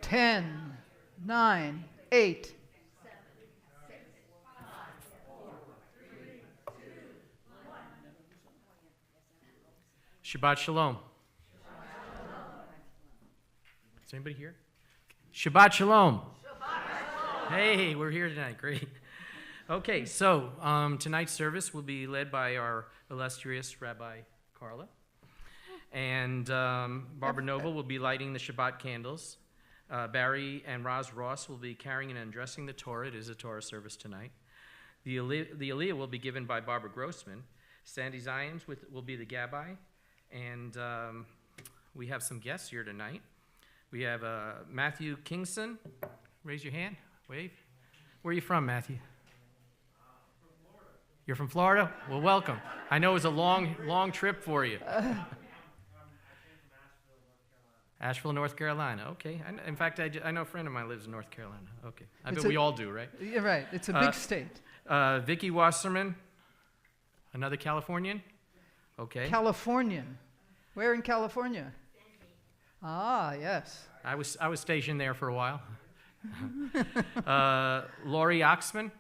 10, 9, 8. Shabbat Shalom. Is anybody here? Shabbat Shalom. Hey, we're here tonight. Great. Okay, so tonight's service will be led by our illustrious Rabbi Carla. And Barbara Noble will be lighting the Shabbat candles. Barry and Roz Ross will be carrying and undressing the Torah. It is a Torah service tonight. The Aliyah will be given by Barbara Grossman. Sandy Zions will be the Gabbai. And we have some guests here tonight. We have Matthew Kingston. Raise your hand. Wave. Where are you from, Matthew? From Florida. You're from Florida? Well, welcome. I know it was a long trip for you. I came from Asheville, North Carolina. Okay. In fact, I know a friend of mine lives in North Carolina. Okay. I bet It's we all do, right? Yeah, right. It's a big state. Vicki Wasserman, another Californian. Okay. Californian. Where in California? Ah, yes. I was stationed there for a while. Lori Oxman.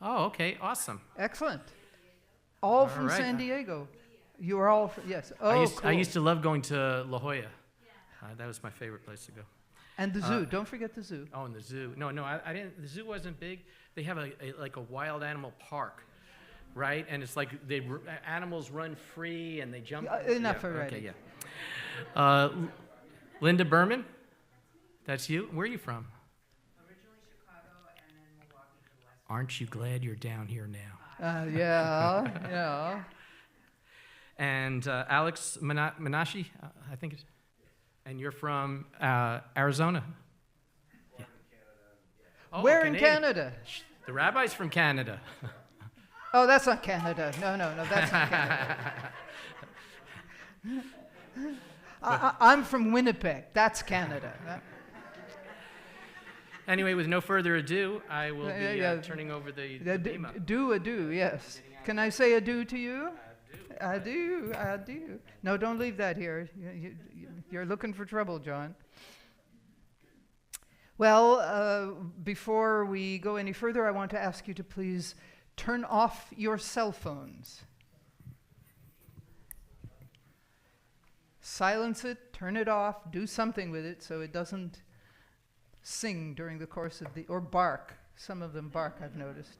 Oh, okay, awesome. Excellent. All All from right. San Diego. You are all from, yes. Oh, I used cool. to love going to La Jolla. That was my favorite place to go. And the zoo. Don't forget the zoo. Oh, and the zoo. No, I didn't. The zoo wasn't big. They have like a wild animal park, right? And it's like animals run free and they jump. Enough already. Okay, yeah. Linda Berman, that's you. Where are you from? Originally Chicago and then Milwaukee for the last. Aren't you glad you're down here now? Yeah, yeah. And Alex Menashe, I think it's. And you're from Arizona? Yeah. Oh, Where in Canadian. Canada? The rabbi's from Canada. Oh, that's not Canada. No, that's not Canada. I'm from Winnipeg. That's Canada. Anyway, with no further ado, I will be turning over the bima. Do, yes. Can I say adieu to you? I do. No, don't leave that here. You're looking for trouble, John. Well, before we go any further, I want to ask you to please turn off your cell phones. Silence it, turn it off, do something with it so it doesn't sing during the course of or bark. Some of them bark, I've noticed.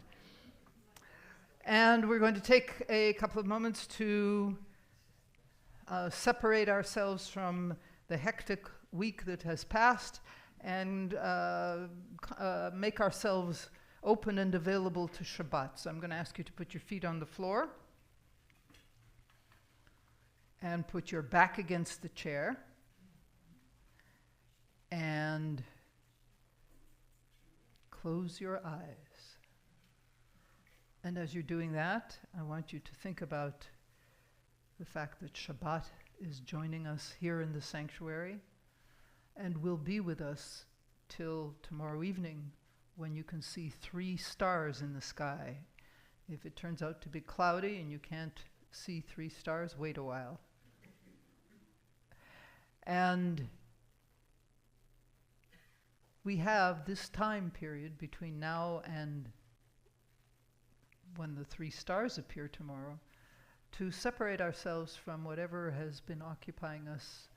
And we're going to take a couple of moments to separate ourselves from the hectic week that has passed and make ourselves open and available to Shabbat. So I'm going to ask you to put your feet on the floor and put your back against the chair and close your eyes. And as you're doing that, I want you to think about the fact that Shabbat is joining us here in the sanctuary and will be with us till tomorrow evening when you can see 3 stars in the sky. If it turns out to be cloudy and you can't see 3 stars, wait a while. And we have this time period between now and when the 3 stars appear tomorrow, to separate ourselves from whatever has been occupying us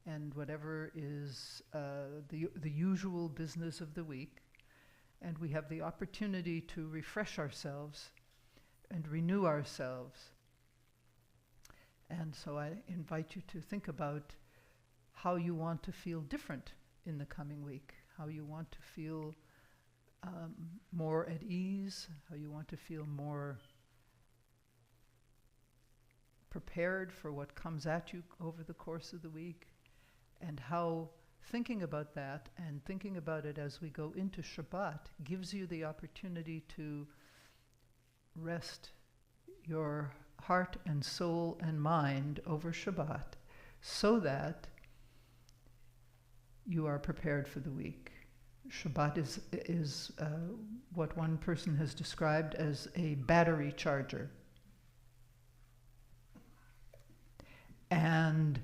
and whatever is the usual business of the week. And we have the opportunity to refresh ourselves and renew ourselves. And so I invite you to think about how you want to feel different in the coming week, how you want to feel more at ease, how you want to feel more prepared for what comes at you over the course of the week, and how thinking about that and thinking about it as we go into Shabbat gives you the opportunity to rest your heart and soul and mind over Shabbat so that you are prepared for the week. Shabbat is what one person has described as a battery charger. And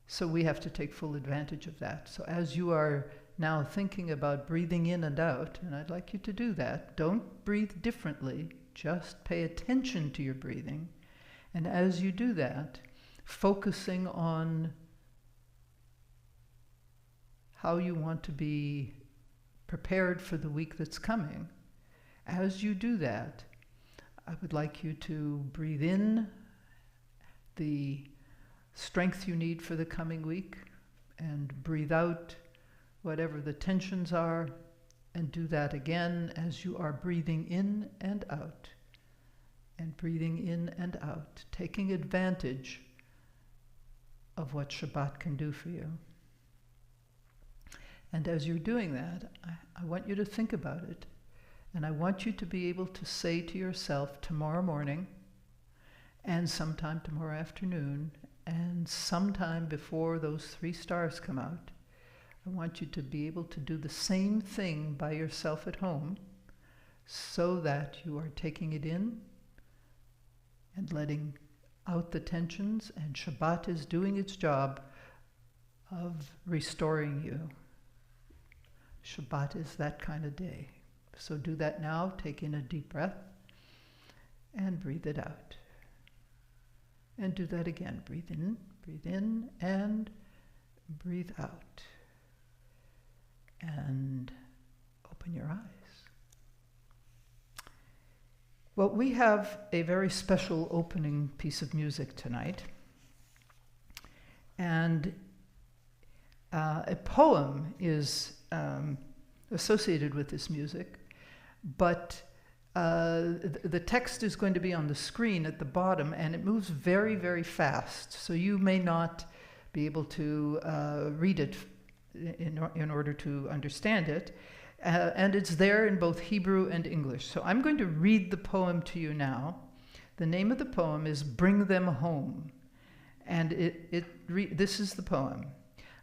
so we have to take full advantage of that. So as you are now thinking about breathing in and out, and I'd like you to do that, don't breathe differently, just pay attention to your breathing. And as you do that, focusing on how you want to be prepared for the week that's coming, as you do that, I would like you to breathe in the strength you need for the coming week and breathe out whatever the tensions are, and do that again as you are breathing in and out, and breathing in and out, taking advantage of what Shabbat can do for you. And as you're doing that, I want you to think about it, and I want you to be able to say to yourself tomorrow morning, and sometime tomorrow afternoon, and sometime before those 3 stars come out, I want you to be able to do the same thing by yourself at home, so that you are taking it in and letting out the tensions, and Shabbat is doing its job of restoring you. Shabbat is that kind of day. So do that now. Take in a deep breath and breathe it out. And do that again. Breathe in, and breathe out. And open your eyes. Well, we have a very special opening piece of music tonight. And a poem is associated with this music, but the text is going to be on the screen at the bottom, and it moves very, very fast, so you may not be able to read it in order to understand it, and it's there in both Hebrew and English. So I'm going to read the poem to you now. The name of the poem is Bring Them Home, and this is the poem.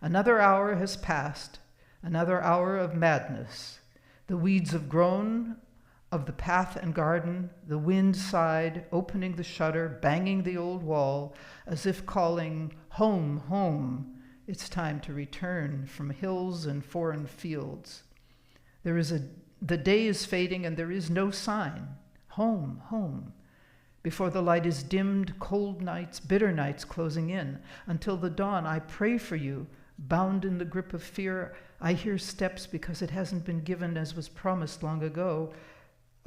Another hour has passed, another hour of madness. The weeds have grown of the path and garden, the wind sighed, opening the shutter, banging the old wall, as if calling, home, home, it's time to return from hills and foreign fields. The day is fading and there is no sign, home, home. Before the light is dimmed, cold nights, bitter nights closing in. Until the dawn, I pray for you, bound in the grip of fear. I hear steps because it hasn't been given as was promised long ago.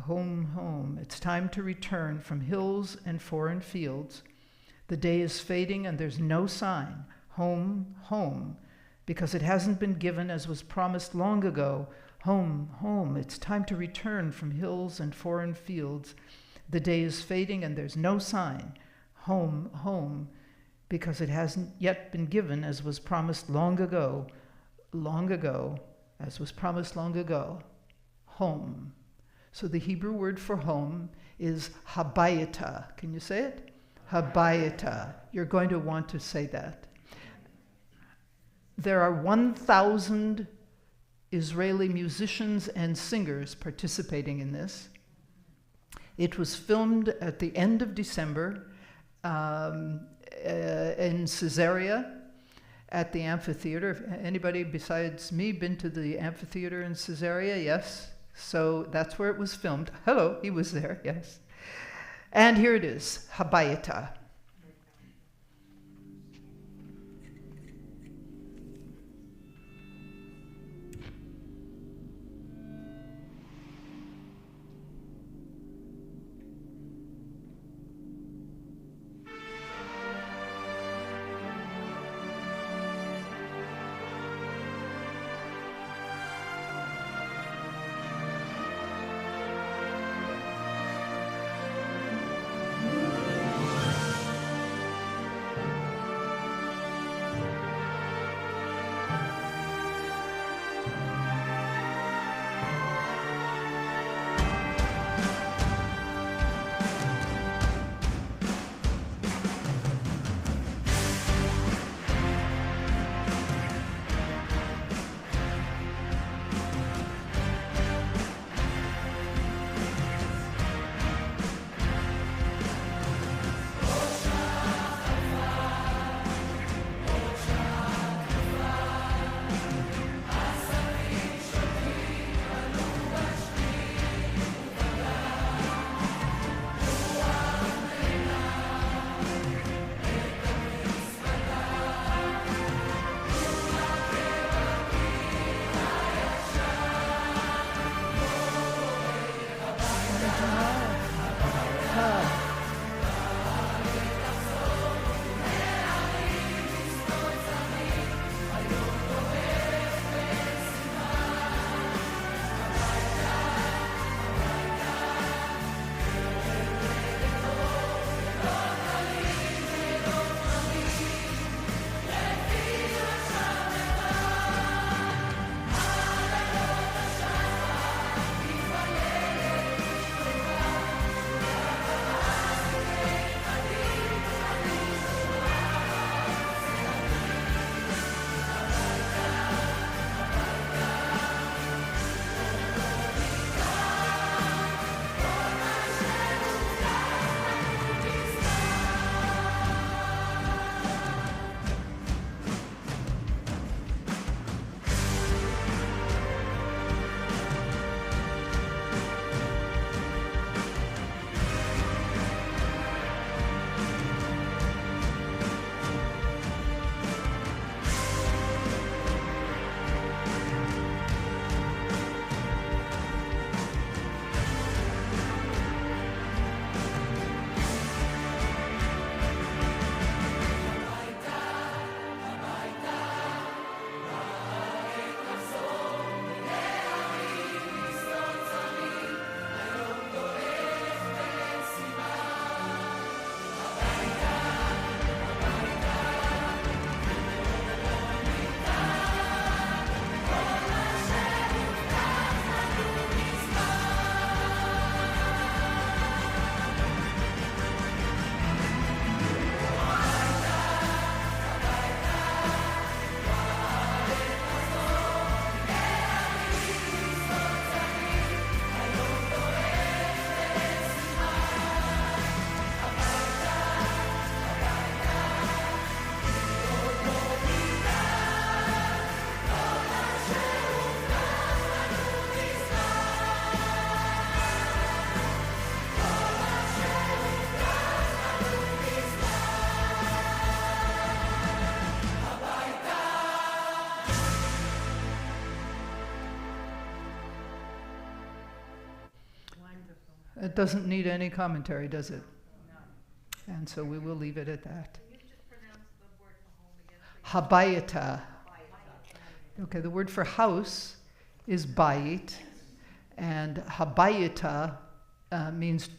Home, home, it's time to return from hills and foreign fields. The day is fading and there's no sign. Home, home, because it hasn't been given as was promised long ago. Home, home, it's time to return from hills and foreign fields. The day is fading and there's no sign. Home, home, because it hasn't yet been given as was promised long ago, as was promised long ago. Home. So the Hebrew word for home is habayita. Can you say it? Habayita. You're going to want to say that. There are 1,000 Israeli musicians and singers participating in this. It was filmed at the end of December in Caesarea at the amphitheater. Anybody besides me been to the amphitheater in Caesarea? Yes. So that's where it was filmed. Hello, he was there, yes. And here it is, Habayita. It doesn't need any commentary, does it? And so we will leave it at that. Can you just pronounce the word for home again, please? Habayata. Okay, the word for house is bayit, and habayata means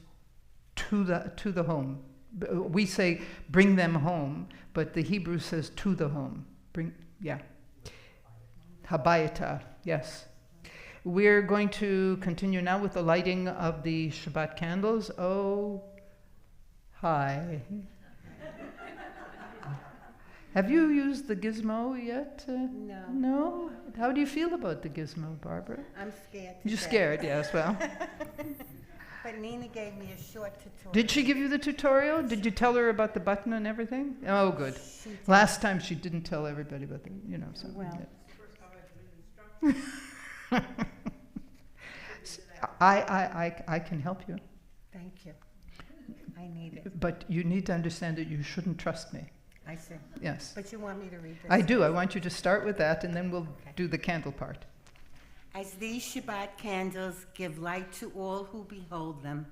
to the home. We say bring them home, but the Hebrew says to the home. Habayata, yes. We're going to continue now with the lighting of the Shabbat candles. Oh, hi. Have you used the gizmo yet? No. No? How do you feel about the gizmo, Barbara? I'm scared. You're scared, yes, well. But Nina gave me a short tutorial. Did she give you the tutorial? Did you tell her about the button and everything? Oh, good. She did. Last time she didn't tell everybody about the, so. Well. yeah. I can help you, Thank you. I need it. but you need to understand that you shouldn't trust me. I see. Yes. But you want me to read this? I do. I want you to start with that, and then we'll Okay. do the candle part. As these Shabbat candles give light to all who behold them,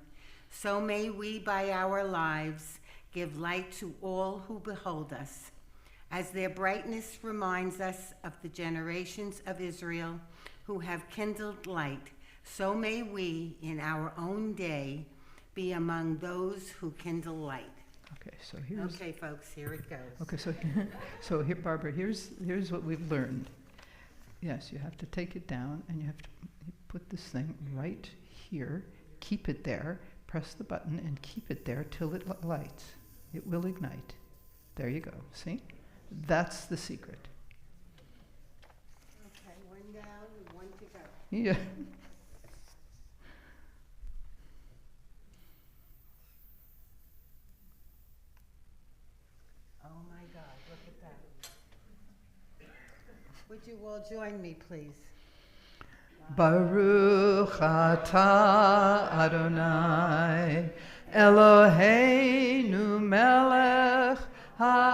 so may we by our lives give light to all who behold us. As their brightness reminds us of the generations of Israel who have kindled light, so may we in our own day be among those who kindle light. Okay, so here's... Okay, folks, here it goes. Okay, so here, Barbara, here's what we've learned. Yes, you have to take it down, and you have to put this thing right here, keep it there, press the button, and keep it there till it lights. It will ignite. There you go, see? That's the secret. Okay, one down and one to go. Yeah. Oh my God, look at that. Would you all join me, please? Baruch atah Adonai Eloheinu melech haolam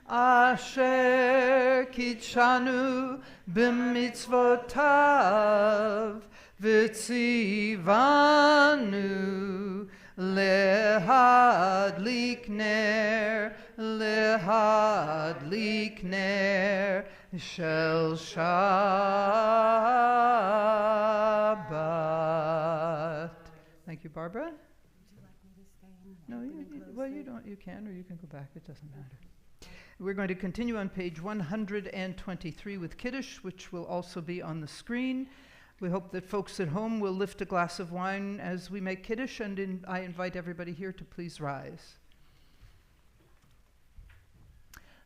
asher kitshanu b'mitzvotav v'tzivanu lehadlik ner shel Shabbat. Thank you, Barbara. Would you like me to stay in? No, open and close well, it? you don't. You can, or you can go back. It doesn't matter. We're going to continue on page 123 with Kiddush, which will also be on the screen. We hope that folks at home will lift a glass of wine as we make Kiddush, and I invite everybody here to please rise.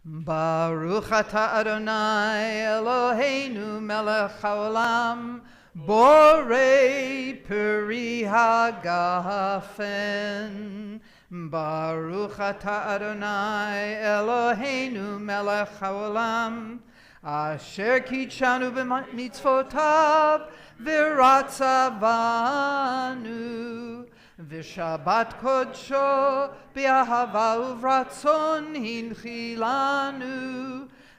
Baruch atah Adonai Eloheinu melech haolam borei peri hagafen. Baruch atah Adonai Eloheinu melech haolam asher kitshanu b'mitzvotav v'ratzavanu v'shabbat kodsho b'ahava uvratzon hinchilanu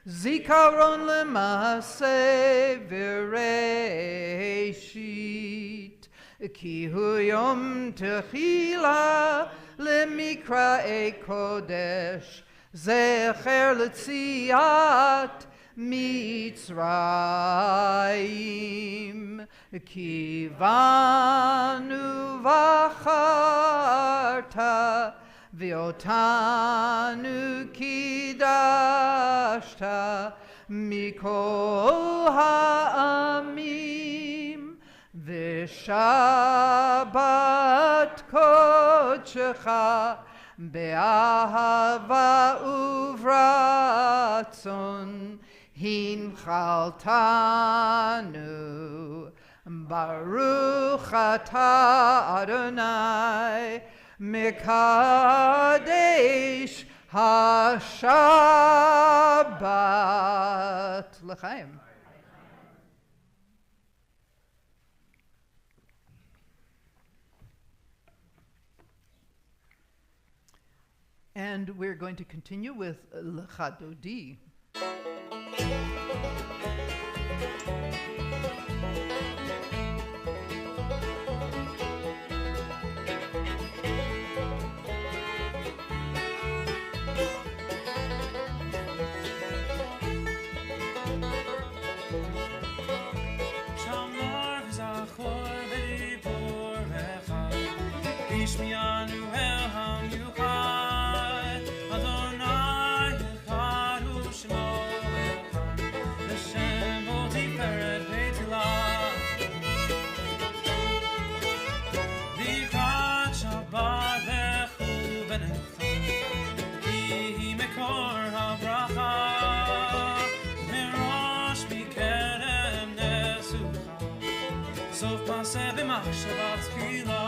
zikaron l'maaseh v'reishit ki hu yom techila l'mikra'ei kodesh zecher l'tziat Mitzrayim kivanu v'acharta v'otanu kidashta mikol ha'amim v'shabbat kodshecha be'ahava uvratzon hinchaltanu baruch atah Adonai mekadesh hashabbat l'chaim. And we're going to continue with l'chadodi. Ishmianu el hamiuchad, Adonai echad hu shmo echad, Hashem bo tiferet beitilah. Likrat Shabbat lechu benecha, Ki hi mekor habracha, Merosh mikerem nesucha, Sof paseh b'machshavat tchila.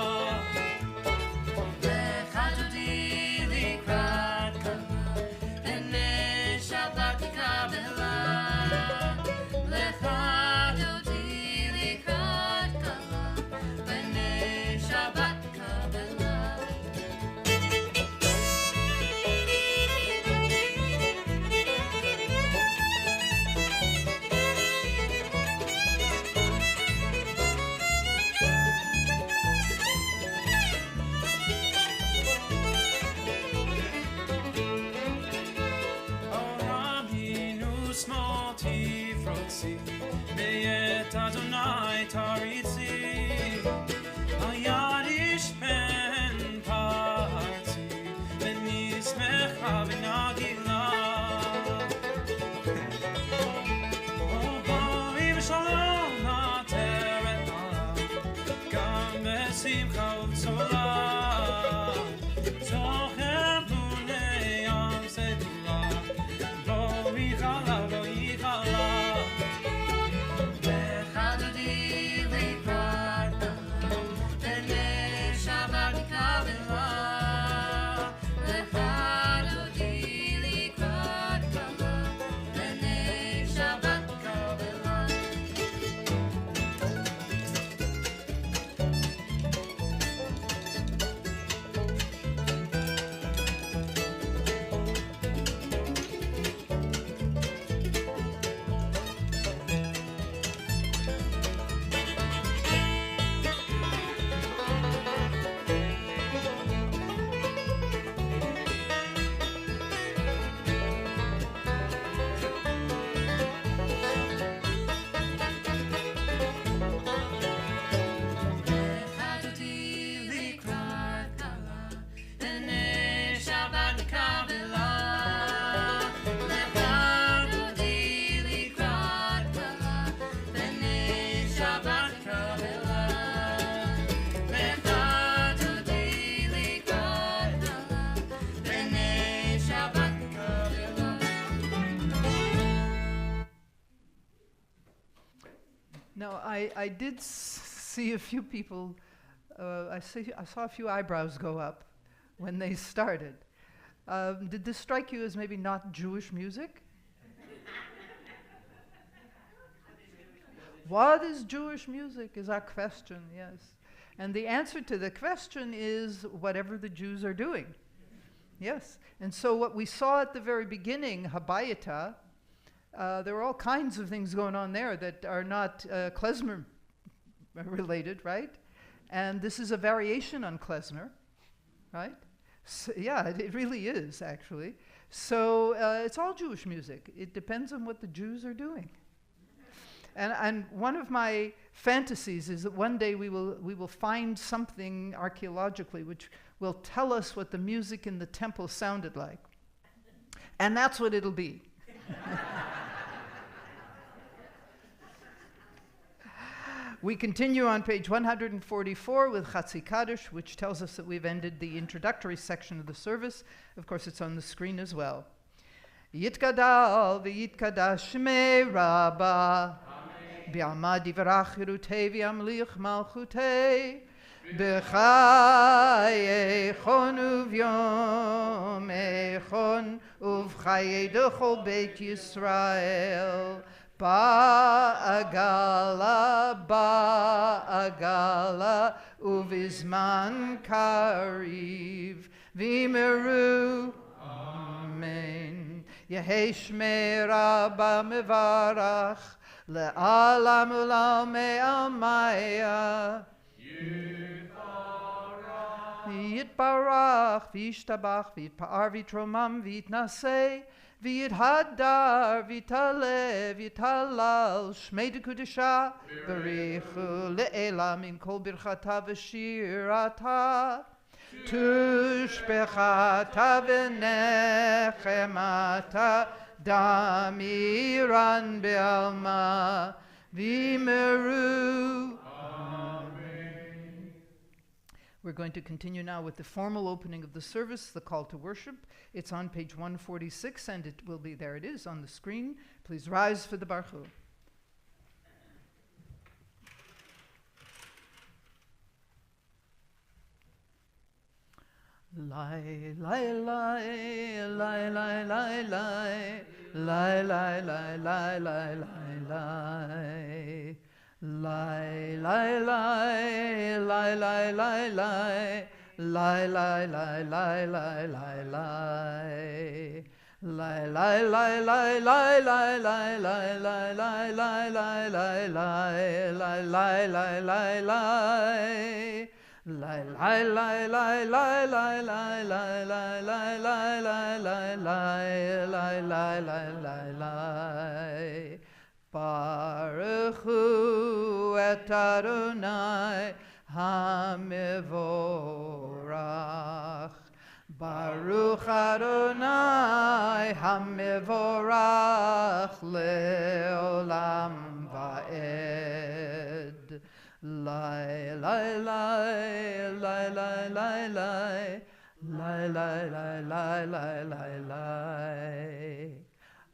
Adonai taritzi, hayadish ben parti, ben nismecha v'nagila. Oh, boi v'shalom na'teret na'ala, gam besimcha u'bzola, zochem b'nei yam sedula, lo yichala, lo yichala. Now, I did see a few people, I saw a few eyebrows go up when they started. Did this strike you as maybe not Jewish music? What is Jewish music is our question, yes. And the answer to the question is whatever the Jews are doing. Yes. And so what we saw at the very beginning, Habayata, there are all kinds of things going on there that are not klezmer related, right? And this is a variation on klezmer, right? So, yeah, it really is, actually. So it's all Jewish music. It depends on what the Jews are doing. And one of my fantasies is that one day we will find something archaeologically which will tell us what the music in the temple sounded like. And that's what it'll be. We continue on page 144 with Chatzi Kaddish, which tells us that we've ended the introductory section of the service. Of course, it's on the screen as well. Yitkadal v'yitkadash shmei Rabbah Bi'amad yivrach hirutei v'yamlich malchutei B'chai echon uv'yom echon uv'chai dechol Beit Yisrael Ba'agala, uvizman kariv, v'imeru, amen. Yehei shmei Rabba mevarach, le'alam ulam me'amaya. Yitbarach, v'yishtabach, v'yitpa'ar, v'yitromam, v'yitnaseh, V'yidhadar, v'yitale, v'yitalal, shmei dekudesha, b'richu le'ela min kol birchata v'shirata, Tushbechata v'nechemata damiran be'alma v'meru. We're going to continue now with the formal opening of the service, the call to worship. It's on page 146, and it will be, there it is, on the screen. Please rise for the Baruch. Lai, lai, lai, lai, lai, lai, lai, lai, lai, lai, lai, lai, lai, lai. Lie, lie, lie, lie, lie, lie, lie, lie, lie, lie, lie, lie, lie, lie. Lie, lie, lie, lie, lie, lie, lie, lie, lie, lie, lie, lie, lie, lie, lie, lie, lie, lie, lie. Lie, lie, lie, lie, lie, lie, lie, lie, lie, lie, lie, lie, lie, lie, lie, lie, lie, lie. Baruch hu et Adonai hamivorach. Baruch Adonai hamivorach leolam va'ed. Lai, lai, lai, lai, lai, lai, lai, lai, lai, lai, lai, lai, lai, lai.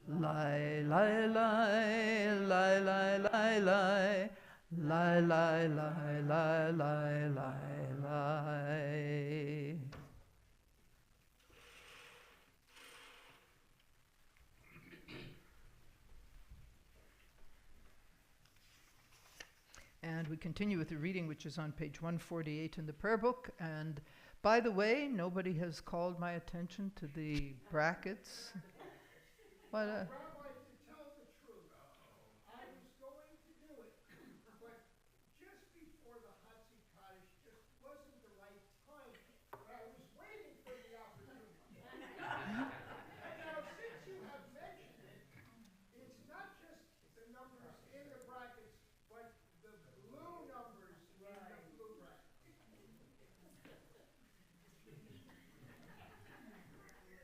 Lie, lie, lie, lie, lie, lie, lie, lie, lie, lie, lie, lie, lie, lie. And we continue with the reading, which is on page 148 in the prayer book. And by the way, nobody has called my attention to the brackets. What, Rabbi, to tell the truth, I was going to do it, but just before the Hatzi Kaddish just wasn't the right time. But I was waiting for the opportunity. And now, since you have mentioned it, it's not just the numbers in the brackets, but the blue numbers in the blue brackets.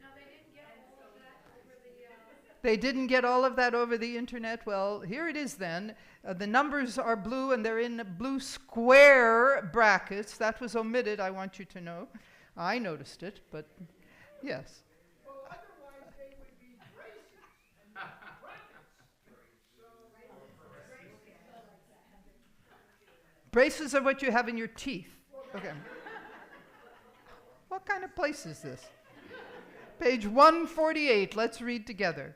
No, they didn't get all of that over the, They didn't get all of that over the internet. Well, here it is then. The numbers are blue and they're in blue square brackets. That was omitted, I want you to know. I noticed it, but yes. Well, otherwise they would be braces and not brackets. Braces are what you have in your teeth. Okay. What kind of place is this? Page 148, let's read together.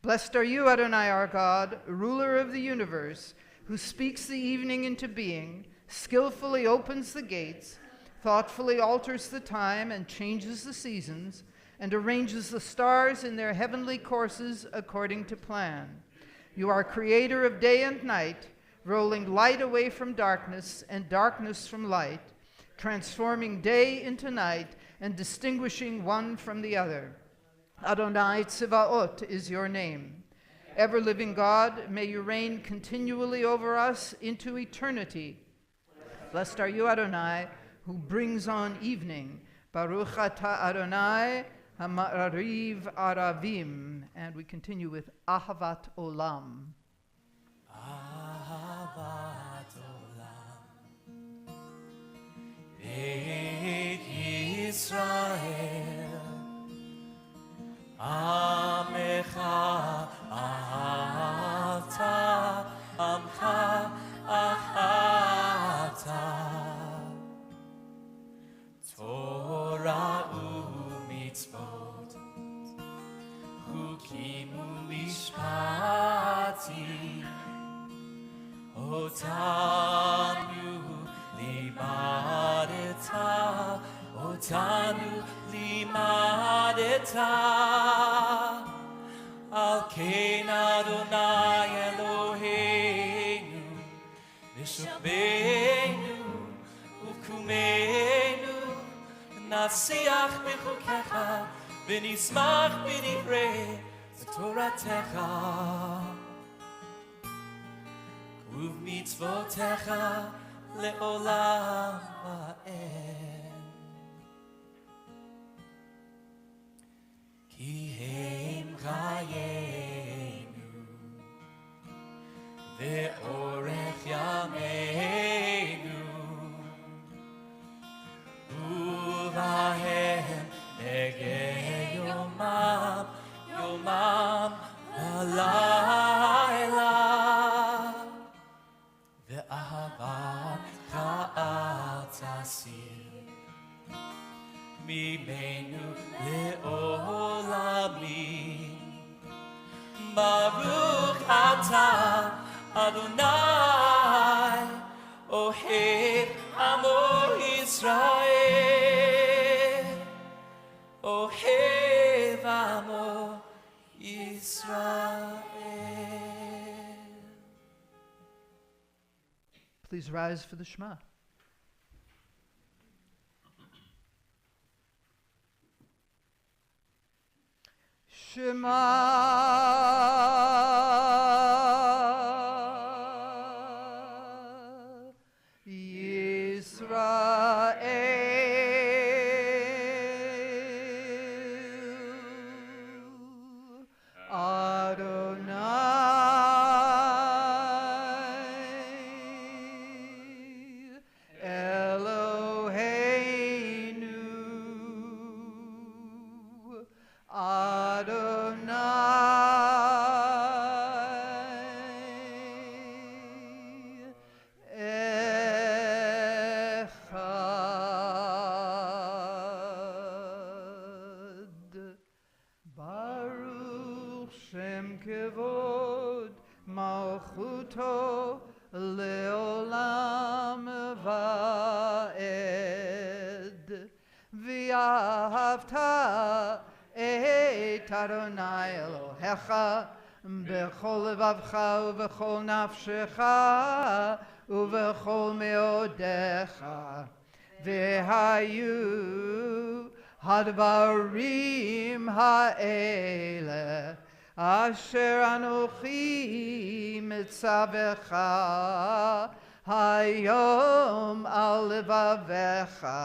Blessed are you, Adonai our God, ruler of the universe, who speaks the evening into being, skillfully opens the gates, thoughtfully alters the time and changes the seasons, and arranges the stars in their heavenly courses according to plan. You are creator of day and night, rolling light away from darkness and darkness from light, transforming day into night and distinguishing one from the other. Adonai Tzivaot is your name. Ever-living God, may you reign continually over us into eternity. Blessed are you, Adonai, who brings on evening. Baruch atah Adonai hama'ariv aravim. And we continue with Ahavat Olam. Ahavat olam, Beit Yisrael, Amecha ahavta, Amcha ahavta, Torah u'mitzvot, Chukim u'mishpatim, Otanu limadeta, Otanu limadeta, Al kein Adonai Eloheinu, Nishabenu u'kumenu, Nasiach bechukecha, V'nismach b'divrei Toratecha. Uvmitzvotecha le'olam va'ed. Kihem chayenu ve'orech yameinu uvahem negeh yomam yomam halayla ve'ahavat cha'at tasir mimenu le'olamim Baruch atah Adonai Ohev Amo Yisrael Ohev Amo Yisrael. Please rise for the Shema. Shema Yisrael Adonai Eloheinu Adonai Echad Baruch Shem Kevod Malchuto Leolam Vaed V'ahavta et Adonai Elohecha b'chol levavcha u'v'chol nafshecha u'v'chol meodecha v'hayu hadvarim ha'ele asher anochi mitzavecha hayom al levavecha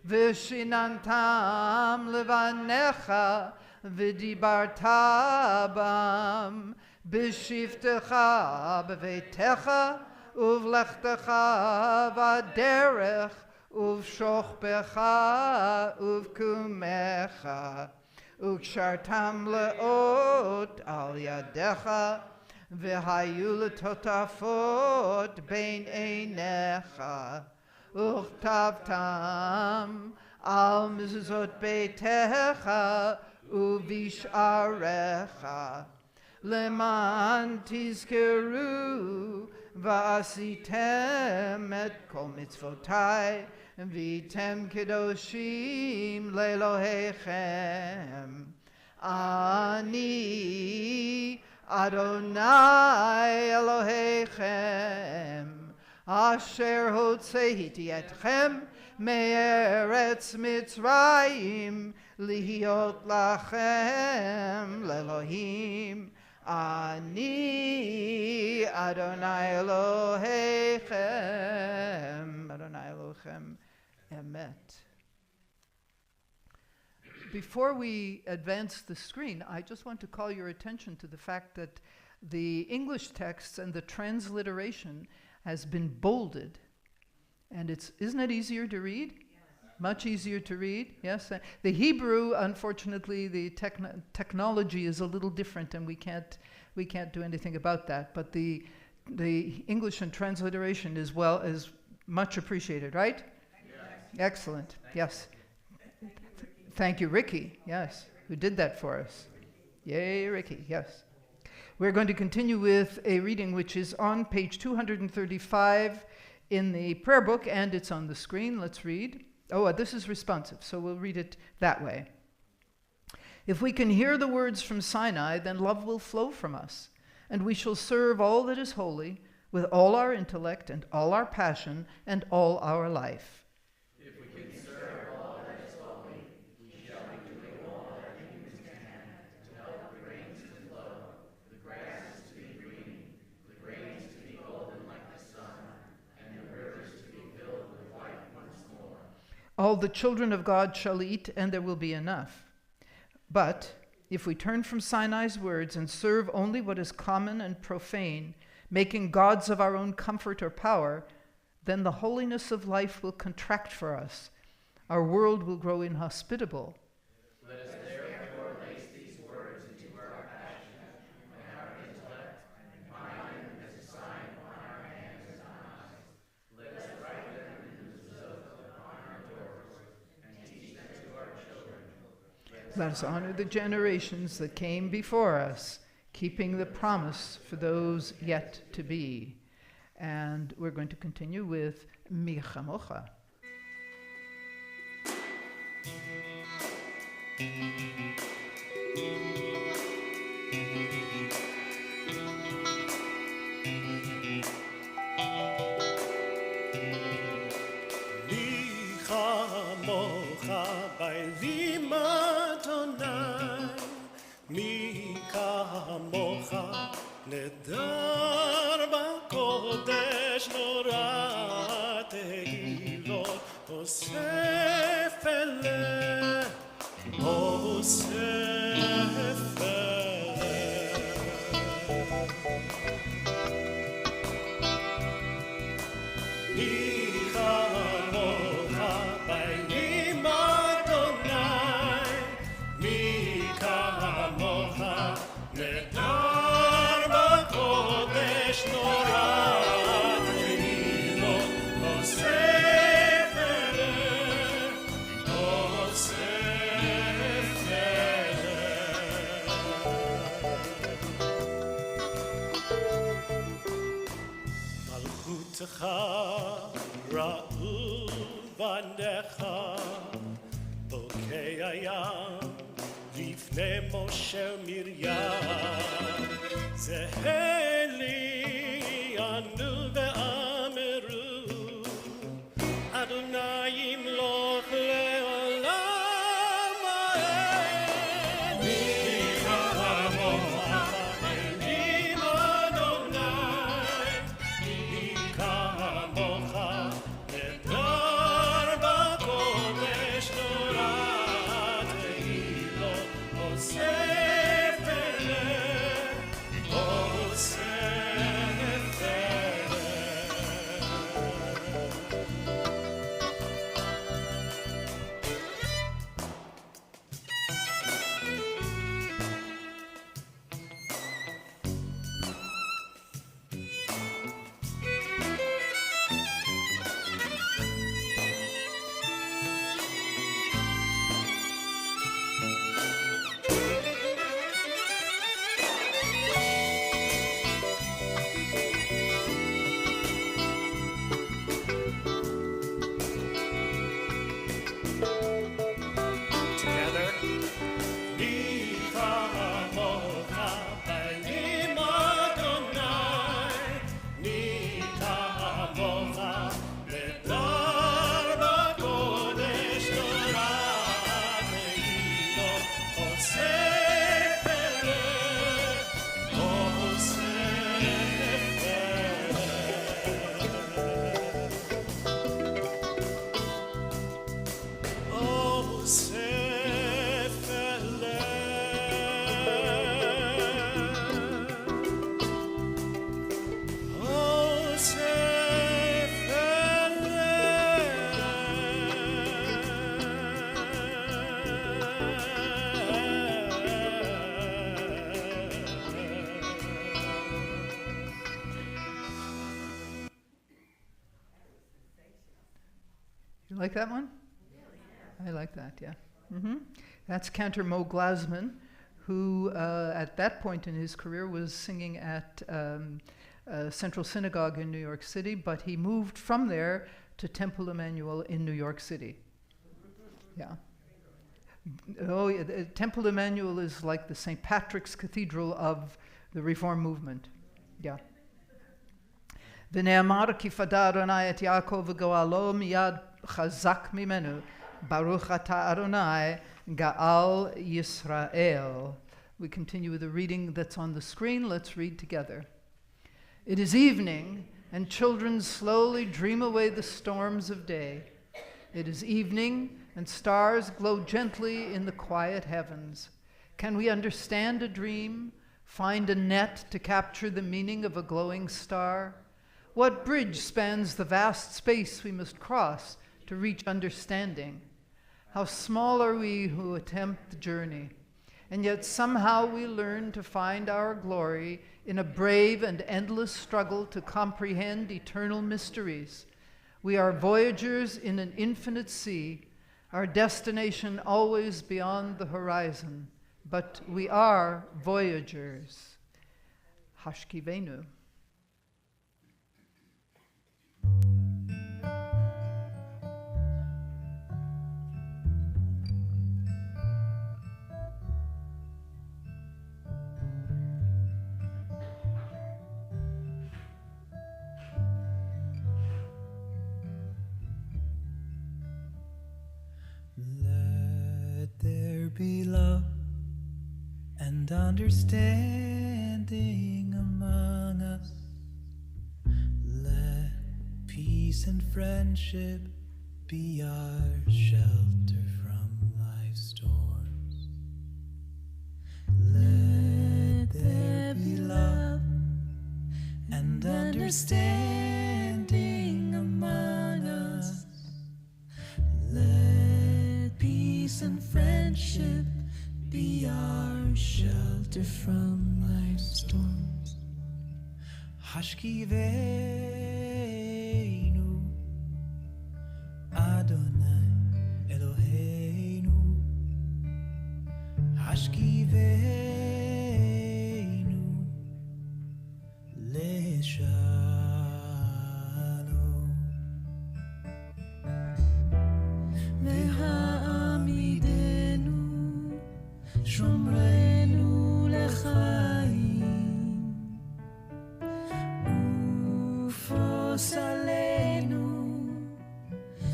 v'shinantam levanecha v'dibarta bam b'shivtecha b'veitecha uvlechtecha v'derech uv'shochbecha uv'kumecha ukshartam leot al yadecha v'hayu letotafot bein einecha uchtavtam al mezuzot beitecha uv'isharecha leman tizkeru v'asitem et kol mitzvotai v'tem kedoshim le'Elohechem ani Adonai Elohechem asher hotzehiti etchem me'eretz Mitzrayim lihiot lachem le'Elohim ani Adonai Elohechem Adonai Elohechem Emet. Before we advance the screen, I just want to call your attention to the fact that the English text and the transliteration has been bolded. And isn't it easier to read? Yes. Much easier to read, yes. The Hebrew, unfortunately, the technology is a little different, and we can't do anything about that. But the English and transliteration is much appreciated, right? Yes. Excellent. Yes. Thank you, Ricky. Yes, who did that for us. Yay, Ricky. Yes. We're going to continue with a reading which is on page 235 in the prayer book, and it's on the screen. Let's read. Oh, this is responsive, so we'll read it that way. If we can hear the words from Sinai, then love will flow from us, and we shall serve all that is holy with all our intellect and all our passion and all our life. All the children of God shall eat, and there will be enough. But if we turn from Sinai's words and serve only what is common and profane, making gods of our own comfort or power, then the holiness of life will contract for us. Our world will grow inhospitable. Let us therefore place these words into our passion, and our intellect, and bind them as a sign on our hands and eyes. Let us write them in the mezuzot on our doors, and teach them to our children. Let us honor the generations that came before us, keeping the promise for those yet to be. And we're going to continue with Mi Chamocha. מי כמוך נדר בקודש נורא תהילות אוסף אלה אוסף אלה מי כמוך באים אדוני מי כמוך נדר בקודש נורא תהילות אוסף אלה אוסף אלה מלכותך ראו בניך בוקי הים לפני משה מרים זהה לי ענו ואמרו אדוני ימלוך לעולם ועד מי כמוך אלוהים אדוני מי כמוך נדר בקודש נורא תהילות אוסף אלה אוסף together. Mi chamocha b'nim Adonai, mi chamocha nedar b'kodesh Torah tehilot osef ele, osef You like that one? I like that, yeah. That's Cantor Mo Glasman, who at that point in his career was singing at Central Synagogue in New York City, but he moved from there to Temple Emmanuel in New York City. Yeah. Oh, yeah, Temple Emmanuel is like the St. Patrick's Cathedral of the Reform movement. Yeah. ונאמר כי פדה אדוני את יעקב וגואלו מיד חזק ממנו, ברוך אתה אדוני גאל Yisrael. We continue with the reading that's on the screen. Let's read together. It is evening, and children slowly dream away the storms of day. It is evening, and stars glow gently in the quiet heavens. Can we understand a dream? Find a net to capture the meaning of a glowing star? What bridge spans the vast space we must cross to reach understanding? How small are we who attempt the journey, and yet somehow we learn to find our glory in a brave and endless struggle to comprehend eternal mysteries. We are voyagers in an infinite sea, our destination always beyond the horizon, but we are voyagers. Hashkivenu. Let there be love and understanding among us. Let peace and friendship be our shelter from life's storms. Let there be love and understanding among us. Let peace and friendship be our shelter from life's storms. Hashkivenu, Adonai Eloheinu. Hashkivenu, Leshalom. Ve'ha'amidenu, Shomrenu lechaim, ufos aleinu,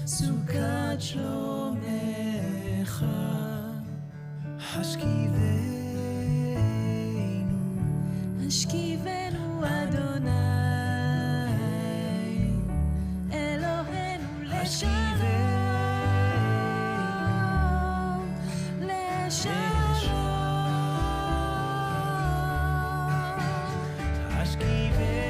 sukat shlomecha. Hashkivenu, Hashkivenu Adonai Eloheinu leshalom, leshalom. Hashkivenu,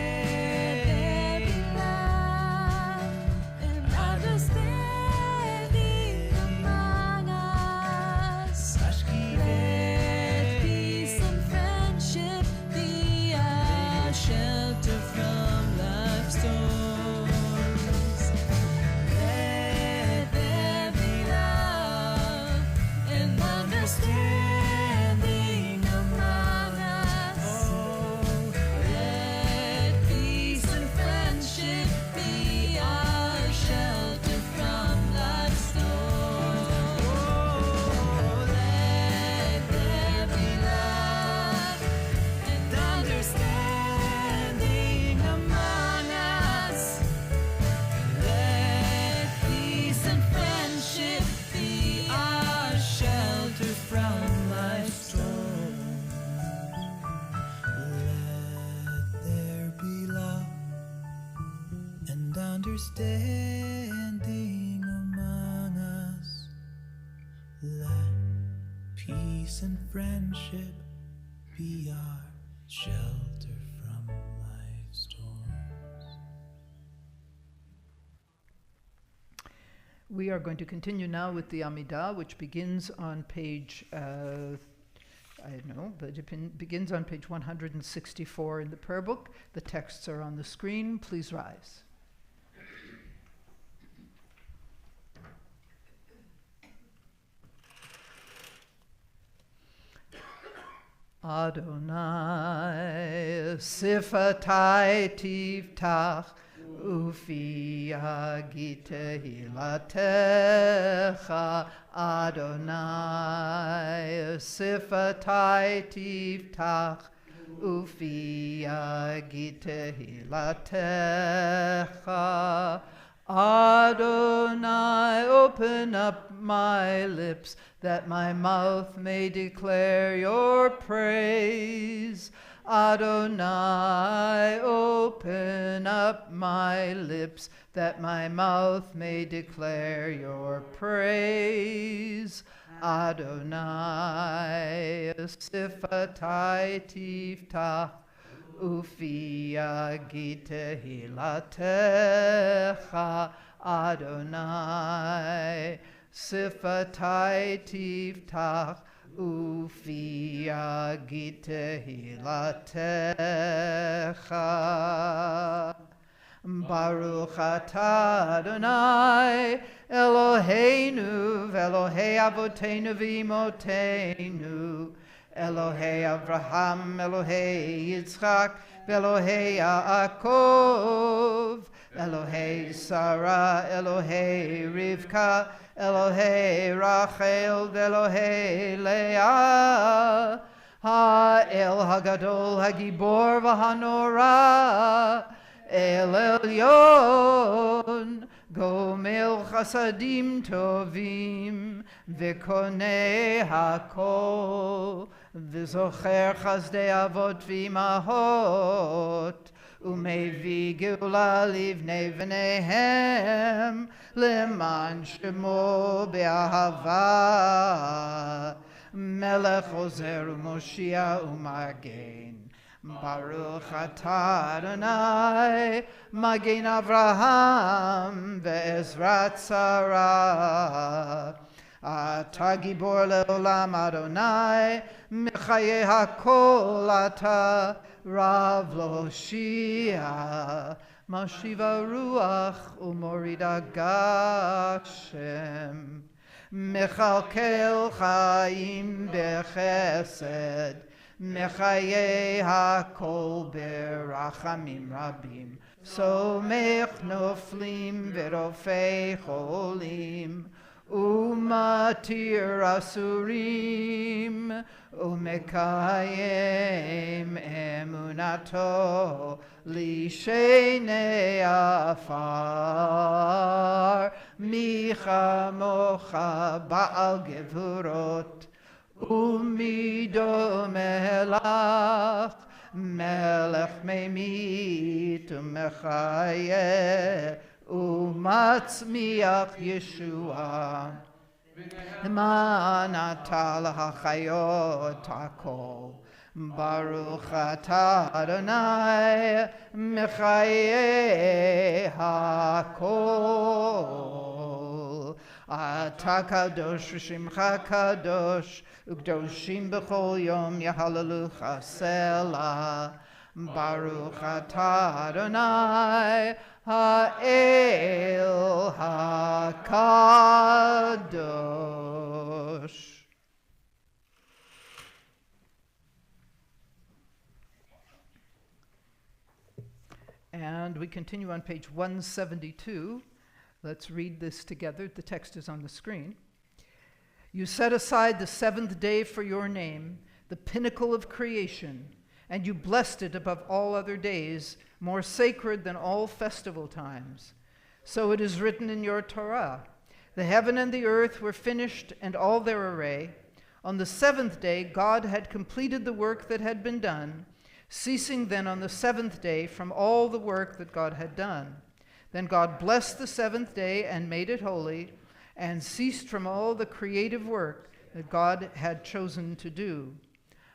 and understanding among us. Let peace and friendship be our shelter from life's storms. Let there be love and understanding among us. Let peace and friendship be our shelter from life's storms. Let there be love and understanding among us. Let peace and friendship be our shelter from life's storms. Let there be love and understanding among us. Let peace and friendship be our shelter from life's storms. We are going to continue now with the Amidah, which begins on page, begins on page 164 in the prayer book. The texts are on the screen. Please rise. Adonai sifatai tiftach ufi agite hilatecha. Adonai sifatai tiftach ufi agite hilatecha. Adonai, open up my lips, that my mouth may declare your praise. Adonai, open up my lips, that my mouth may declare your praise. Adonai sifatai tiftach ufia gitehilatecha. Adonai sifatai tiftach ufia gitehilatecha. Baruch atah Adonai Eloheinu v'Elohei Avoteinu v'Imotenu Elohei Avraham Elohei Yitzchak v'Elohei Yaakov Elohei Sarah Elohei Rivka Elohei Rachel v'Elohei Leah Ha'el Hagadol Hagibor v'Hanorah El Elyon, Gomel Chasadim Tovim, V'konei Hakol, V'zocher Chazdei Avot V'imahot, Umevi Geula Livnei V'neihem, Leman Shemo Be'ahava, Melech Ozer U'Moshia U'Magen. Baruch atah Adonai, Magen Avraham ve'ezrat Sarah. Atah gibor le'olam Adonai, Mechaye hakol atah, Rav lo shia, Mashiva ruach u'morida gashem. Mechalkel chaim bechesed, Mechaye hakol berachamim rabim, somech noflim verofei cholim, umatir asurim, umekayem emunato lishenei afar, micha mocha baal gevurot, Umido melach, melech memit umechaye, umatzmiach Yeshua. Manata l'hachayot hakol, Baruch atah Adonai, mechaye hakol. Atah kadosh v'shimcha kadosh, Ukdoshim b'chol yom yahalalucha selah. Baruch atah Adonai ha'el hakadosh. And we continue on page 172. Let's read this together. The text is on the screen. You set aside the seventh day for your name, the pinnacle of creation, and you blessed it above all other days, more sacred than all festival times. So it is written in your Torah, the heaven and the earth were finished and all their array. On the seventh day God had completed the work that had been done, ceasing then on the seventh day from all the work that God had done. Then God blessed the seventh day and made it holy, and ceased from all the creative work that God had chosen to do.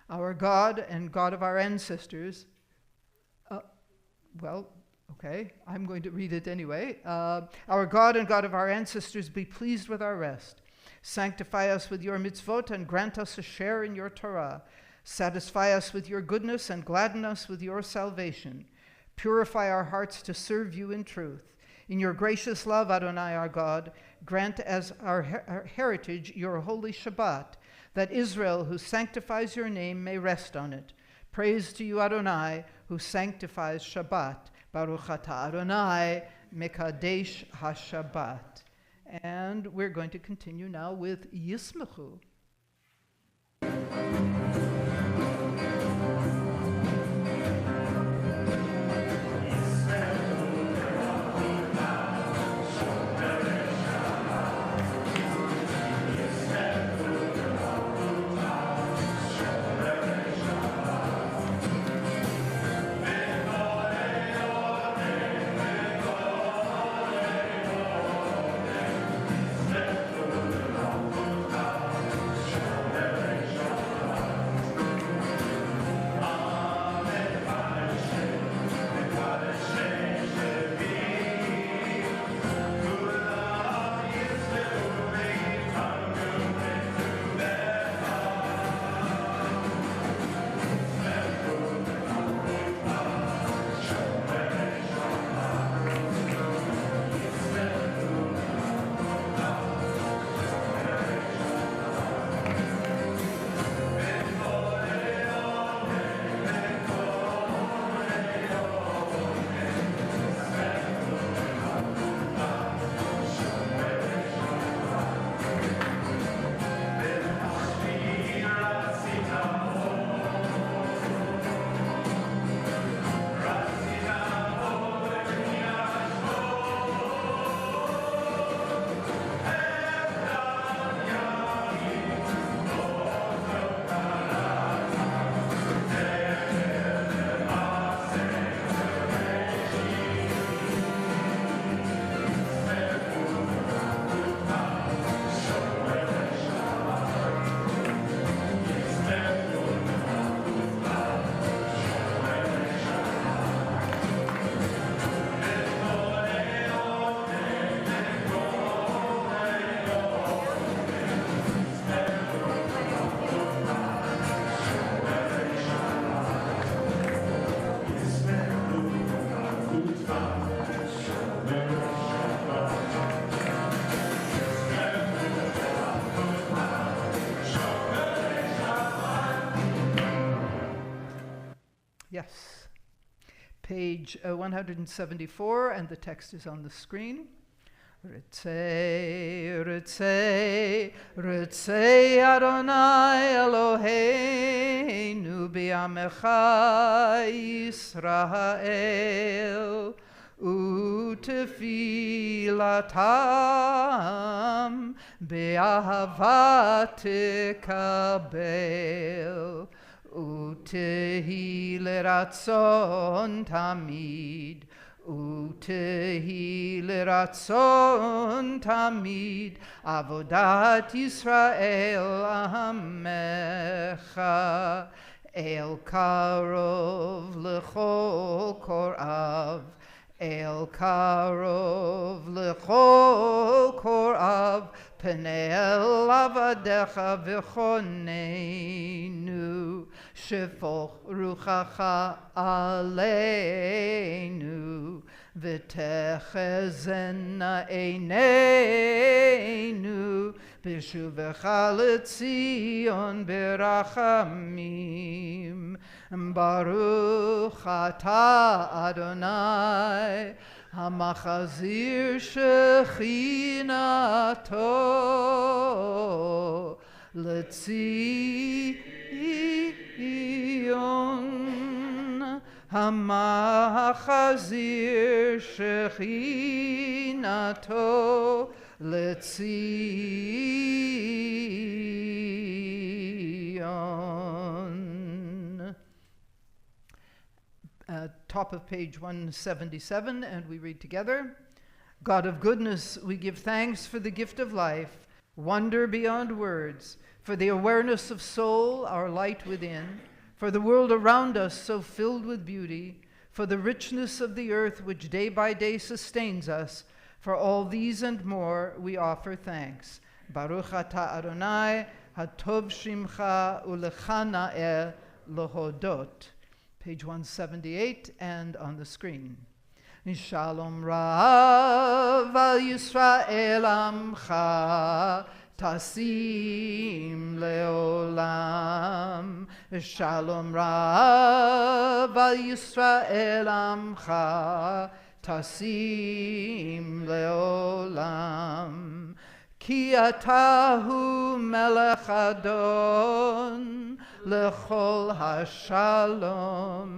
Our God and God of our ancestors, I'm going to read it anyway. Our God and God of our ancestors, be pleased with our rest. Sanctify us with your mitzvot and grant us a share in your Torah. Satisfy us with your goodness and gladden us with your salvation. Purify our hearts to serve you in truth. In your gracious love, Adonai our God, grant as our heritage your holy Shabbat, that Israel, who sanctifies your name, may rest on it. Praise to you, Adonai, who sanctifies Shabbat. Baruch atah Adonai, Mekadesh HaShabbat. And we're going to continue now with Yismachu. page 174, and the text is on the screen. Ritzei, Ritzei, Ritzei Adonai Eloheinu bi'amecha Yisrael u'tefilatam be'ahava tekabel u'tehi leratzon tamid utehi leratzon tamid avodat Yisrael amecha el karov lechol korav el karov lechol korav Penel avadecha v'chonenu shefoch ruchacha aleinu v'techezena eineinu b'shuvecha l'tzion berachamim Baruch ata Adonai המחזיר שכינתו לציון המחזיר שכינתו לציון. Top of page 177, and we read together. God of goodness, we give thanks for the gift of life, wonder beyond words, for the awareness of soul, our light within, for the world around us so filled with beauty, for the richness of the earth which day by day sustains us. For all these and more we offer thanks. Baruch atah Adonai, hatov shimcha ulechana el lohodot. Page 178 and on the screen. Shalom Rav al Yisrael Amcha Tasim Leolam. Shalom Rav al Yisrael Amcha Tasim Leolam. Ki atahu melech adon lechol hashalom.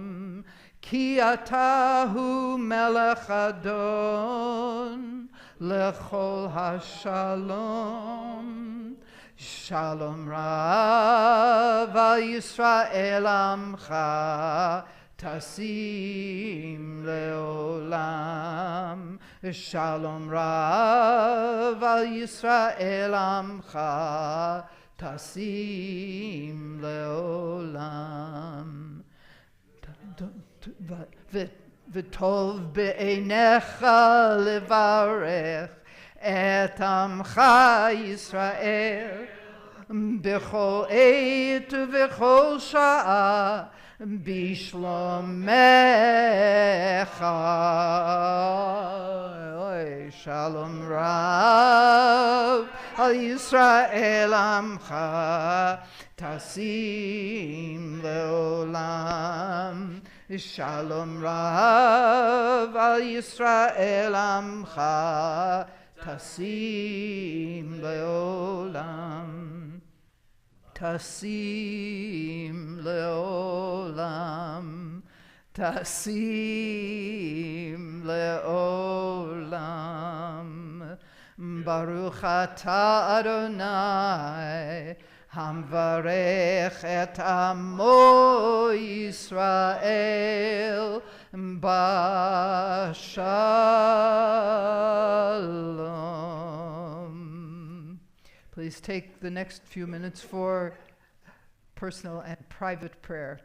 Ki atahu melech adon lechol hashalom. Shalom Rav al Yisrael amcha tasim leolam. Shalom Rav al Yisrael amcha tasim leolam. V'tov be'einecha levarech et amcha Yisrael b'chol eit v'chol sha'a b'shlomecha. Shalom Rav al Yisrael amcha tasim leolam. Shalom Rav al Yisrael amcha tasim leolam. Tasim leolam. Tasim leolam. Baruch atah Adonai Hamvarech et amo Yisrael bashalom. Please take the next few minutes for personal and private prayer.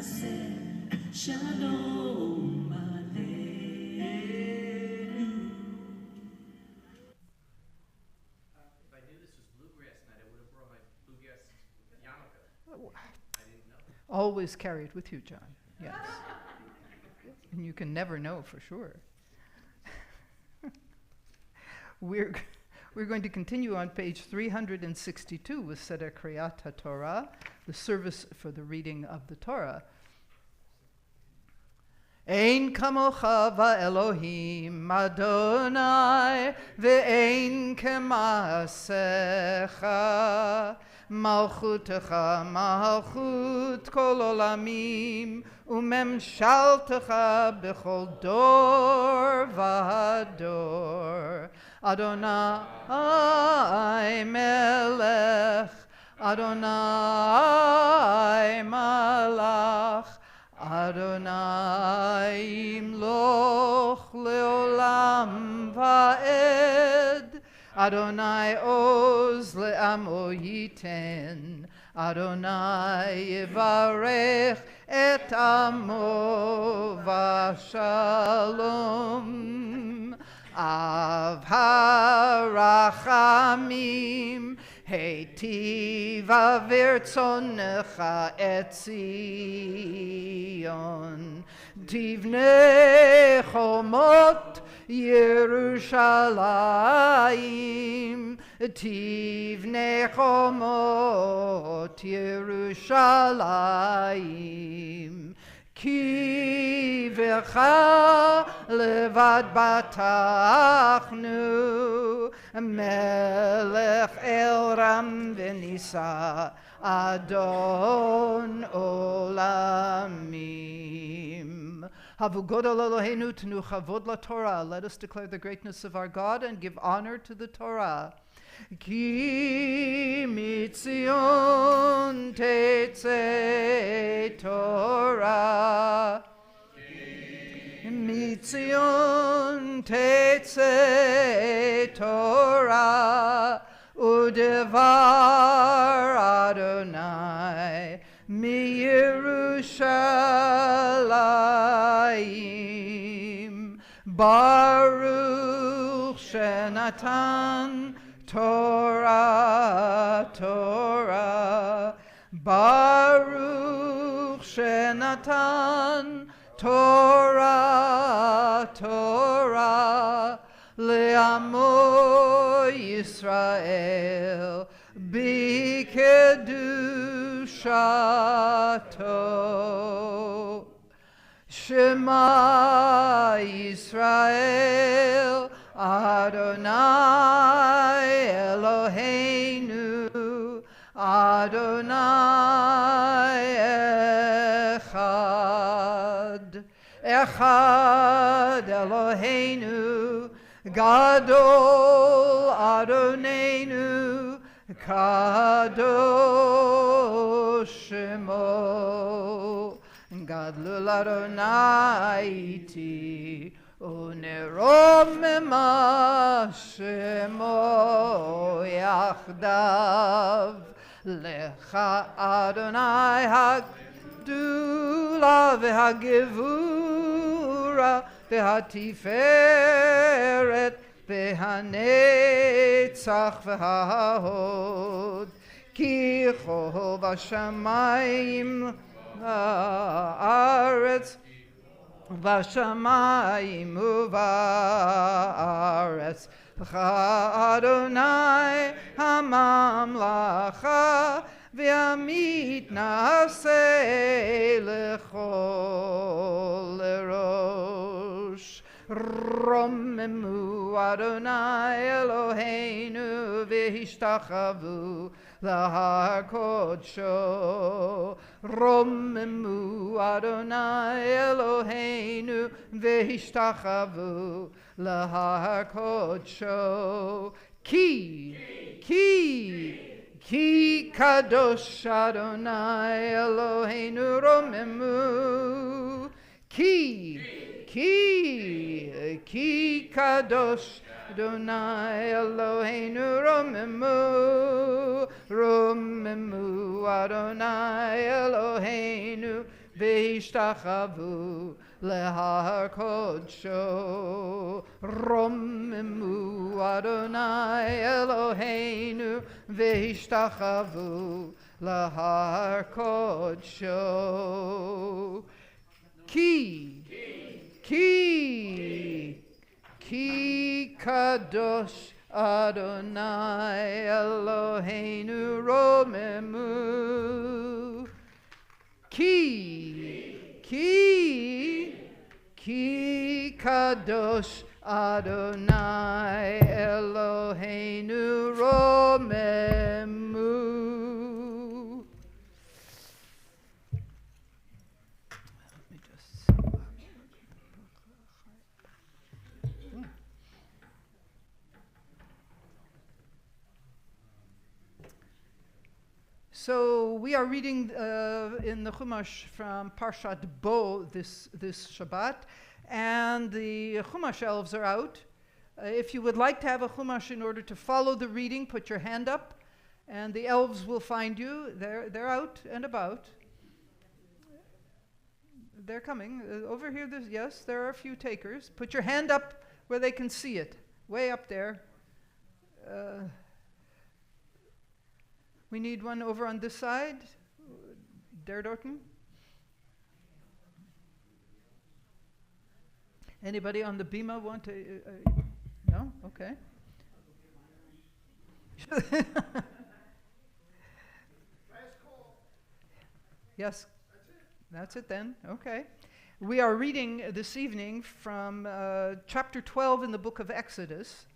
Shalom Aleinu. If I knew this was bluegrass night, I would have brought my bluegrass yarmulke. I didn't know. Always carry it with you, John. Yes. And you can never know for sure. We're going to continue on page 362 with Seder Kriyat HaTorah, the service for the reading of the Torah. Ein kamocha va'Elohim Adonai ve'ein kemasecha malchutecha malchut kol olamim umemshaltecha bechol dor v'ador Adonai melech Adonai malach Adonai imloch leolam va'ed Adonai oz le'amo yiten Adonai yivarech et amo v'shalom Av harachamim Heitiv avirtzonecha et Zion Tivnei chomot Yerushalayim Tivnei chomot Yerushalayim Ki v'cha levad batachnu Melech el ram v'nisa Adon olamim Havu godol Eloheinu tenu chavod laTorah. Let us declare the greatness of our God and give honor to the Torah. Ki mitzion tetzei Torah Mitzion tetzei Torah Udevar Adonai mi Yerushalayim Baruch Shenatan Torah, Torah, Baruch Shenatan Torah, Torah, Le'amo Yisrael, Bikedushato. Shema Yisrael, Adonai Eloheinu, Adonai Echad, Echad Eloheinu, Gadol Adonenu, Kadosh Shemo, Gadlul Adonai iti. Uneromema shemo yachdav lecha Adonai hagdula v'hagevura v'hatiferet v'hanetzach v'hahod ki chol v'shamayim v'aretz Vashamayim uvaretz Adonai hamamlacha v'amit naseh lechol lerosh Romemu Adonai Eloheinu v'hishtachavu lahar kodsho Romemu Adonai Eloheinu v'hishtachavu lahar kodsho Ki kadosh Adonai Eloheinu Romemu Ki kadosh Adonai Eloheinu Romemu Adonai Eloheinu Veishtachavu lehar kodsho. Romemu Adonai Eloheinu. Veishtachavu lehar kodsho. Ki kadosh Adonai Eloheinu romemu. Ki kadosh Adonai Eloheinu romemu. Let me just. So we are reading in the Chumash from Parshat Bo this Shabbat, and the Chumash elves are out. If you would like to have a Chumash in order to follow the reading, put your hand up, and the elves will find you. They're out and about. They're coming. Over here, yes, there are a few takers. Put your hand up where they can see it, way up there. We need one over on this side. Der Dorten. Anybody on the bima want to? No? Okay. Yes. That's it then. Okay. We are reading this evening from chapter 12 in the book of Exodus.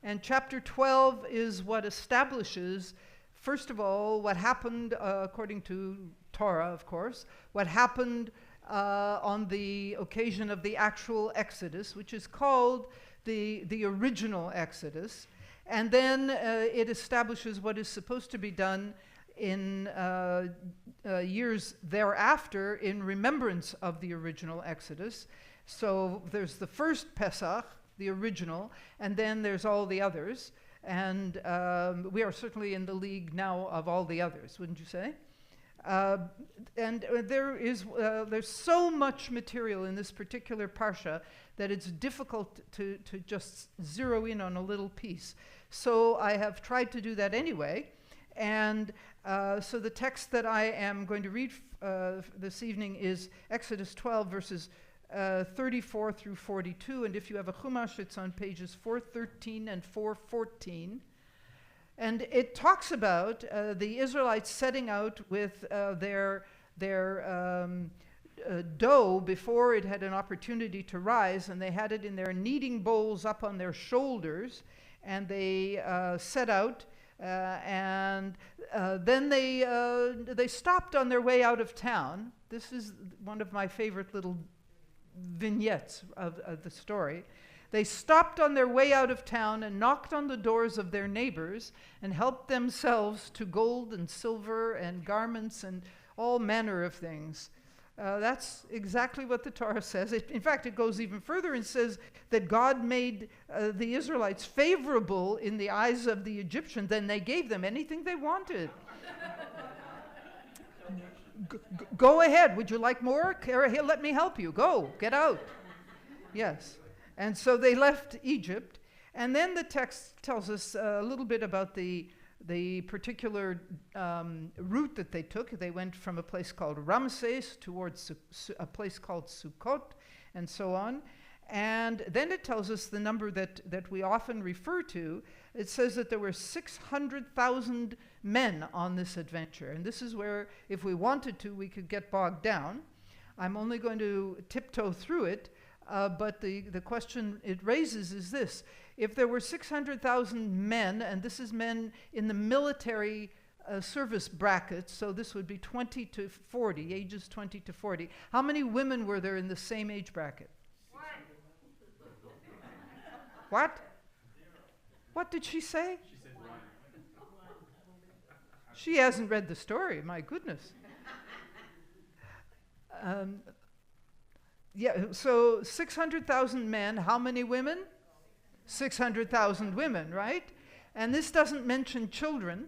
And chapter 12 is what establishes, first of all, what happened, according to Torah, of course, what happened on the occasion of the actual Exodus, which is called the original Exodus. And then it establishes what is supposed to be done in years thereafter in remembrance of the original Exodus. So there's the first Pesach, the original, and then there's all the others. And we are certainly in the league now of all the others, wouldn't you say? There's so much material in this particular parsha that it's difficult to just zero in on a little piece. So I have tried to do that anyway. And so the text that I am going to read this evening is Exodus 12, verses 34 through 42. And if you have a Chumash, it's on pages 413 and 414. And it talks about the Israelites setting out with their dough before it had an opportunity to rise, and they had it in their kneading bowls up on their shoulders, and they set out, and then they stopped on their way out of town. This is one of my favorite little vignettes of the story. They stopped on their way out of town and knocked on the doors of their neighbors and helped themselves to gold and silver and garments and all manner of things. That's exactly what the Torah says. In fact, it goes even further and says that God made the Israelites favorable in the eyes of the Egyptians, and they gave them anything they wanted. Go ahead. Would you like more? Here, let me help you. Go. Get out. Yes. And so they left Egypt. And then the text tells us a little bit about the particular route that they took. They went from a place called Ramses towards a place called Sukkot, and so on. And then it tells us the number that we often refer to. It says that there were 600,000 men on this adventure. And this is where, if we wanted to, we could get bogged down. I'm only going to tiptoe through it. But the question it raises is this. If there were 600,000 men, and this is men in the military service brackets, so this would be 20 to 40, ages 20 to 40, how many women were there in the same age bracket? What? What did she say? She said one. She hasn't read the story, my goodness. Yeah, so 600,000 men, how many women? 600,000 women, right? And this doesn't mention children.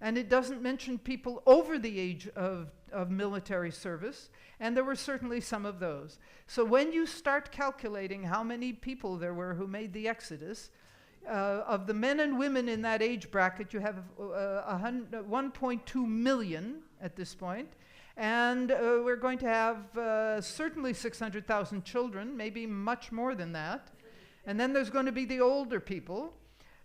And it doesn't mention people over the age of military service, and there were certainly some of those. So when you start calculating how many people there were who made the Exodus, of the men and women in that age bracket, you have 1.2 million at this point. And we're going to have certainly 600,000 children, maybe much more than that. And then there's going to be the older people.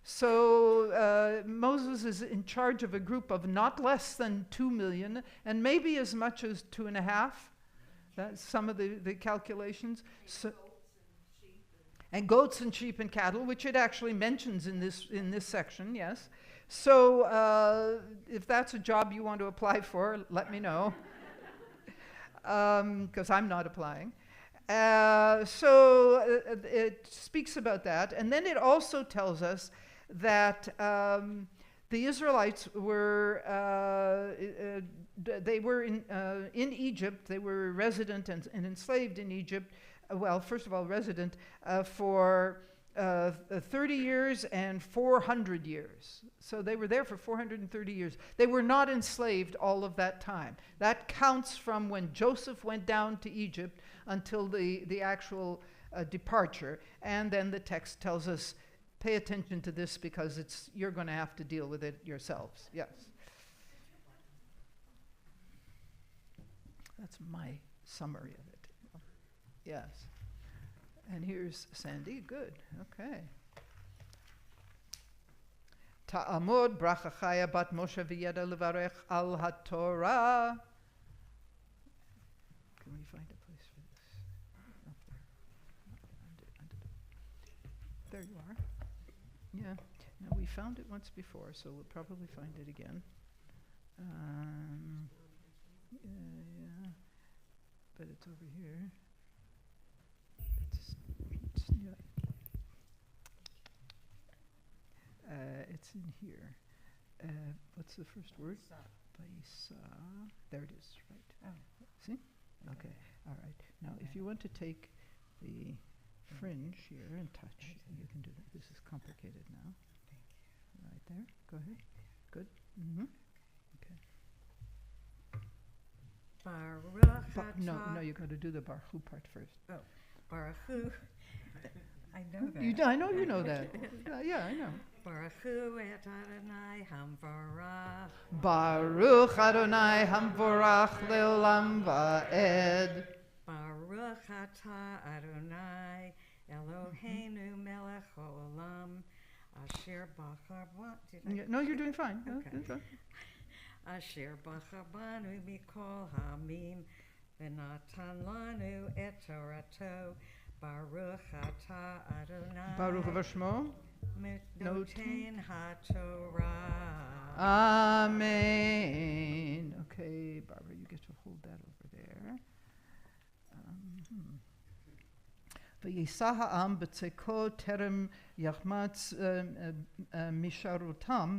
So Moses is in charge of a group of not less than 2 million, and maybe as much as 2.5. That's some of the calculations. And goats and sheep and cattle, which it actually mentions in this section, yes. So if that's a job you want to apply for, let me know, because I'm not applying. So it speaks about that, and then it also tells us that the Israelites were they were in Egypt. They were resident and enslaved in Egypt. Well, first of all, resident for 30 years and 400 years. So they were there for 430 years. They were not enslaved all of that time. That counts from when Joseph went down to Egypt until the actual departure. And then the text tells us, pay attention to this because you're going to have to deal with it yourselves. Yes. That's my summary of it. Yes. And here's Sandy. Good. Okay. Ta'amod bracha chaya bat Moshe v'yeda levarech al haTorah. Can we find a place for this? Up there. There you are. Yeah. Now we found it once before, so we'll probably find it again. Yeah. But it's over here. It's in here. What's the first word? Vaisa. There it is, right. Oh. See? Okay. All right. Now, if you want to take the fringe here and touch, you can do that. This is complicated now. Right there. Go ahead. Good. Mm-hmm. Okay. No, you got to do the Baruch Hu part first. Oh, Baruch Hu. I know that. I know you know that. Yeah, I know. Baruch Hu et Adonai Hamvorach. Baruch Adonai Hamvorach Leolam Va'ed. Baruch Atah Adonai Eloheinu Melech Olam Asher Bachar. What did I? No, you're doing fine. Okay. Asher Bachar Banu Mikol Hamim V'natan Lanu et Torato. Baruch Atah Adonai. Baruch Vashmo. Noten HaTorah. Amen. Okay, Barbara, you get to hold that over there. V'yisah ha'am b'tzeko terem yachmatz misharotam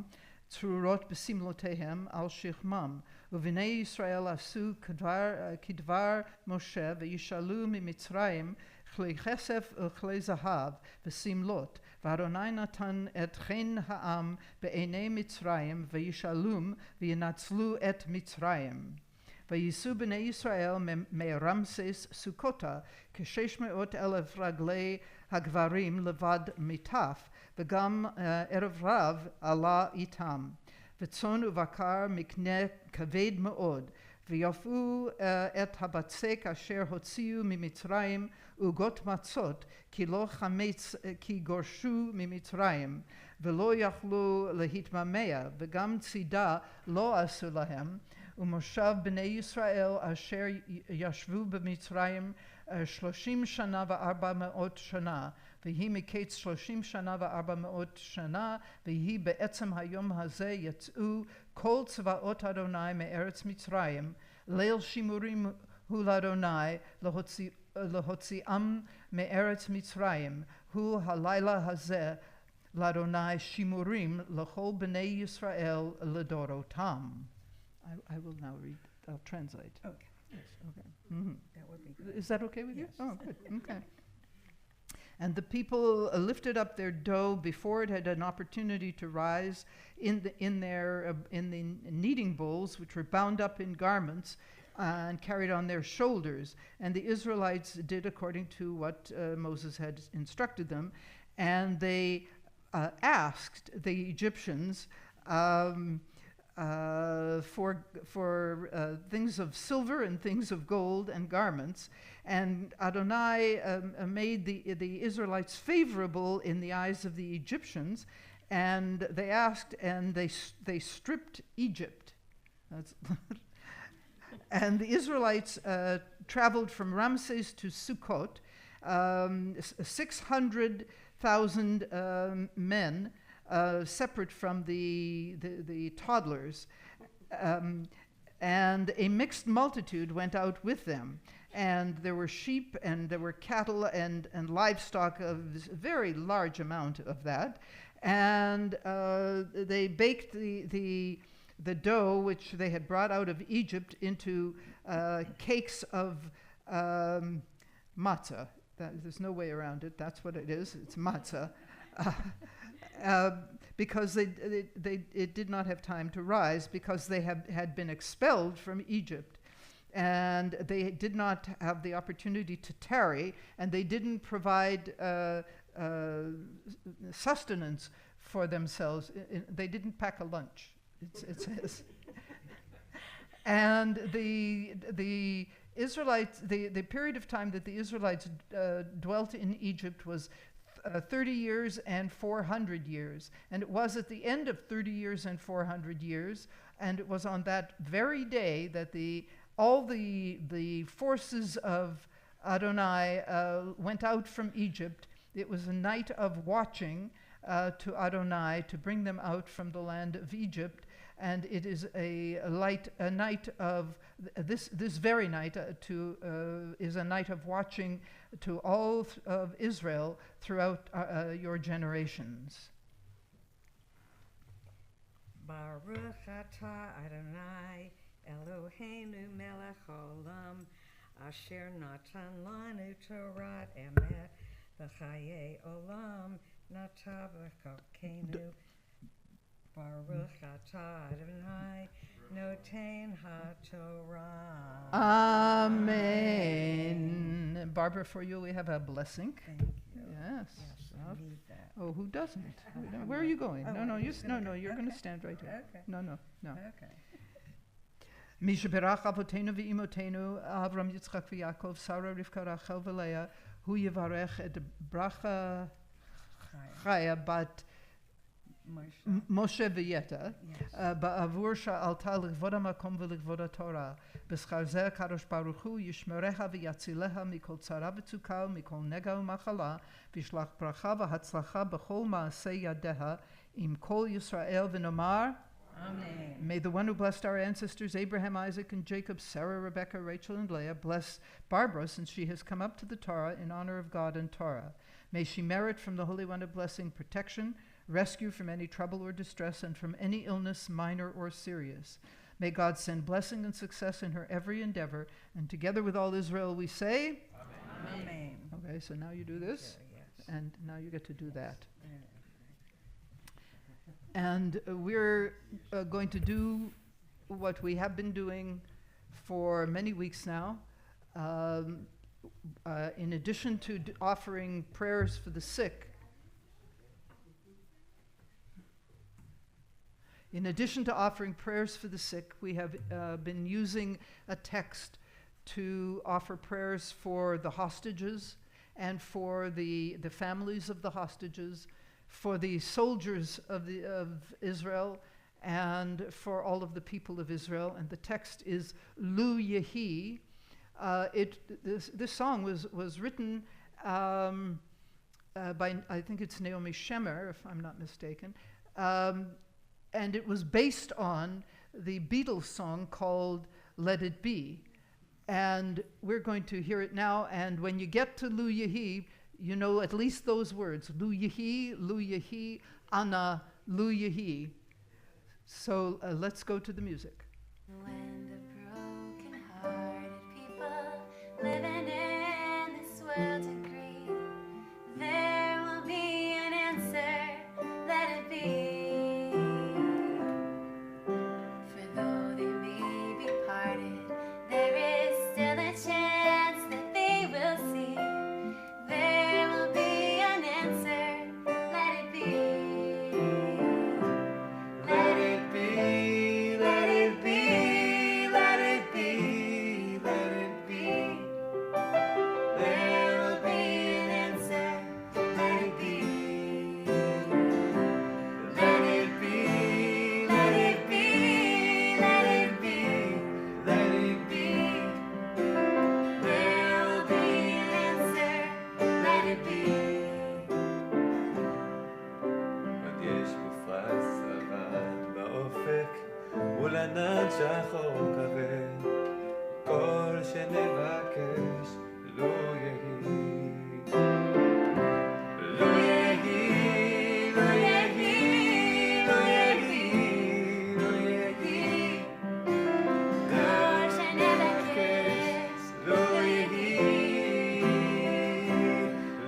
tzrurot b'simlotehem al shichmam. U'v'nei Yisrael asu kidvar Moshe v'yishalu mimitzrayim Chlei chesef uchlei zahav v'simlot v'Adonai natan et chen ha'am be'enei Mitzrayim v'yishalum v'yinatzlu et Mitzrayim v'yisu b'nei Yisrael me'ramses Sukota k'sheshmeot raglei hagvarim levad mitaf v'gam erev rav ala itam v'tzon uvakar mikne kaved me'od v'yafu et habatzek asher hotziu mimitzrayim ugot matzot ki lo chametz ki gorshu mimitzrayim v'lo yachlu lehitmamea v'gam tzida lo asu lahem u'moshav b'nei Yisrael asher yashvu b'mitzrayim 30 shana ו400 שנה ויהי מקץ 30 שנה ו400 שנה ויהי בעצם היום הזה יצאו כל צבאות אדוני מארץ מצרים ליל שימורים הוא לאדוני להוציאם מארץ מצרים הוא הלילה הזה לאדוני שימורים לכל בני ישראל לדורותם. I will now read, I'll translate. Okay. Yes, okay. Mm-hmm. That would be good. Is that okay with Yes. you? Oh, good. Okay. And the people lifted up their dough before it had an opportunity to rise in the kneading bowls, which were bound up in garments and carried on their shoulders. And the Israelites did according to what Moses had instructed them. And they asked the Egyptians for things of silver and things of gold and garments. And Adonai made the Israelites favorable in the eyes of the Egyptians. And they asked, and they stripped Egypt. And the Israelites traveled from Ramses to Sukkot, 600,000 men, separate from the toddlers. And a mixed multitude went out with them. And there were sheep and there were cattle and livestock, a very large amount of that. And they baked the dough which they had brought out of Egypt into cakes of matzah. There's no way around it. That's what it is. It's matzah. Because it did not have time to rise, because they had been expelled from Egypt. And they did not have the opportunity to tarry, and they didn't provide sustenance for themselves. They didn't pack a lunch, it says. And the Israelites, the period of time that the Israelites dwelt in Egypt was 30 years and 400 years. And it was at the end of 30 years and 400 years, and it was on that very day that all the forces of Adonai went out from Egypt. It was a night of watching to Adonai to bring them out from the land of Egypt. And it is a night of this very night is a night of watching to all of Israel throughout your generations. Baruch atah Adonai Eloheinu melech olam asher natan lanu Torah emet v'chayei olam natav v'chokenu. Baruch atah Adonai noten haTorah. Amen. Barbara, for you we have a blessing. Thank you. Yes. Yes, I need that. Oh, who doesn't? Where are you going? Oh, No, just no, gonna- you're going to okay. stand right here. Okay. No. Okay. מי שברך אבותינו ואימותינו, אברהם, יצחק ויעקב, שרה, רבקה, רחל ולאה, הוא יברך את ברכה חיה בת משה ויתה, בעבור שעלתה לכבוד המקום ולכבוד התורה. בשכר זה הקדוש ברוך הוא ישמרך ויצילך מכל צרה וצוקה ומכל נגע ומחלה, וישלח ברכה והצלחה בכל מעשה ידיה עם כל ישראל, ונאמר Amen. May the one who blessed our ancestors Abraham, Isaac, and Jacob, Sarah, Rebekah, Rachel, and Leah, bless Barbara, since she has come up to the Torah in honor of God and Torah. May she merit from the Holy One of blessing protection, rescue from any trouble or distress, and from any illness, minor or serious. May God send blessing and success in her every endeavor, and together with all Israel we say, Amen. okay, so now you do this, Yes. and now you get to do that. And we're going to do what we have been doing for many weeks now. In addition to offering prayers for the sick, we have been using a text to offer prayers for the hostages and for the families of the hostages, for the soldiers of Israel, and for all of the people of Israel. And the text is Lu Yehi. This song was written by, I think it's Naomi Shemer, if I'm not mistaken, and it was based on the Beatles song called Let It Be. And we're going to hear it now, and when you get to Lu Yehi, you know at least those words, Lu Yehi, Ana, Lu Yehi. So let's go to the music. When the broken-hearted people living in this world agree, there שנבקש לא יהי. לא יהי, לא יהי, לא יהי, לא יהי. כל שנבקש לא יהי.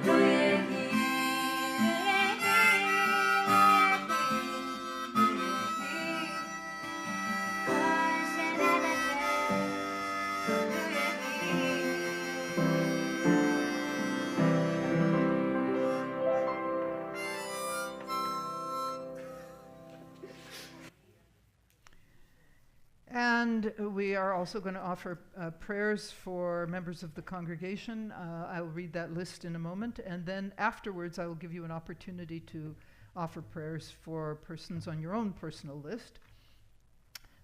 לא יהי. And we are also going to offer prayers for members of the congregation. I'll read that list in a moment. And then afterwards, I will give you an opportunity to offer prayers for persons on your own personal list.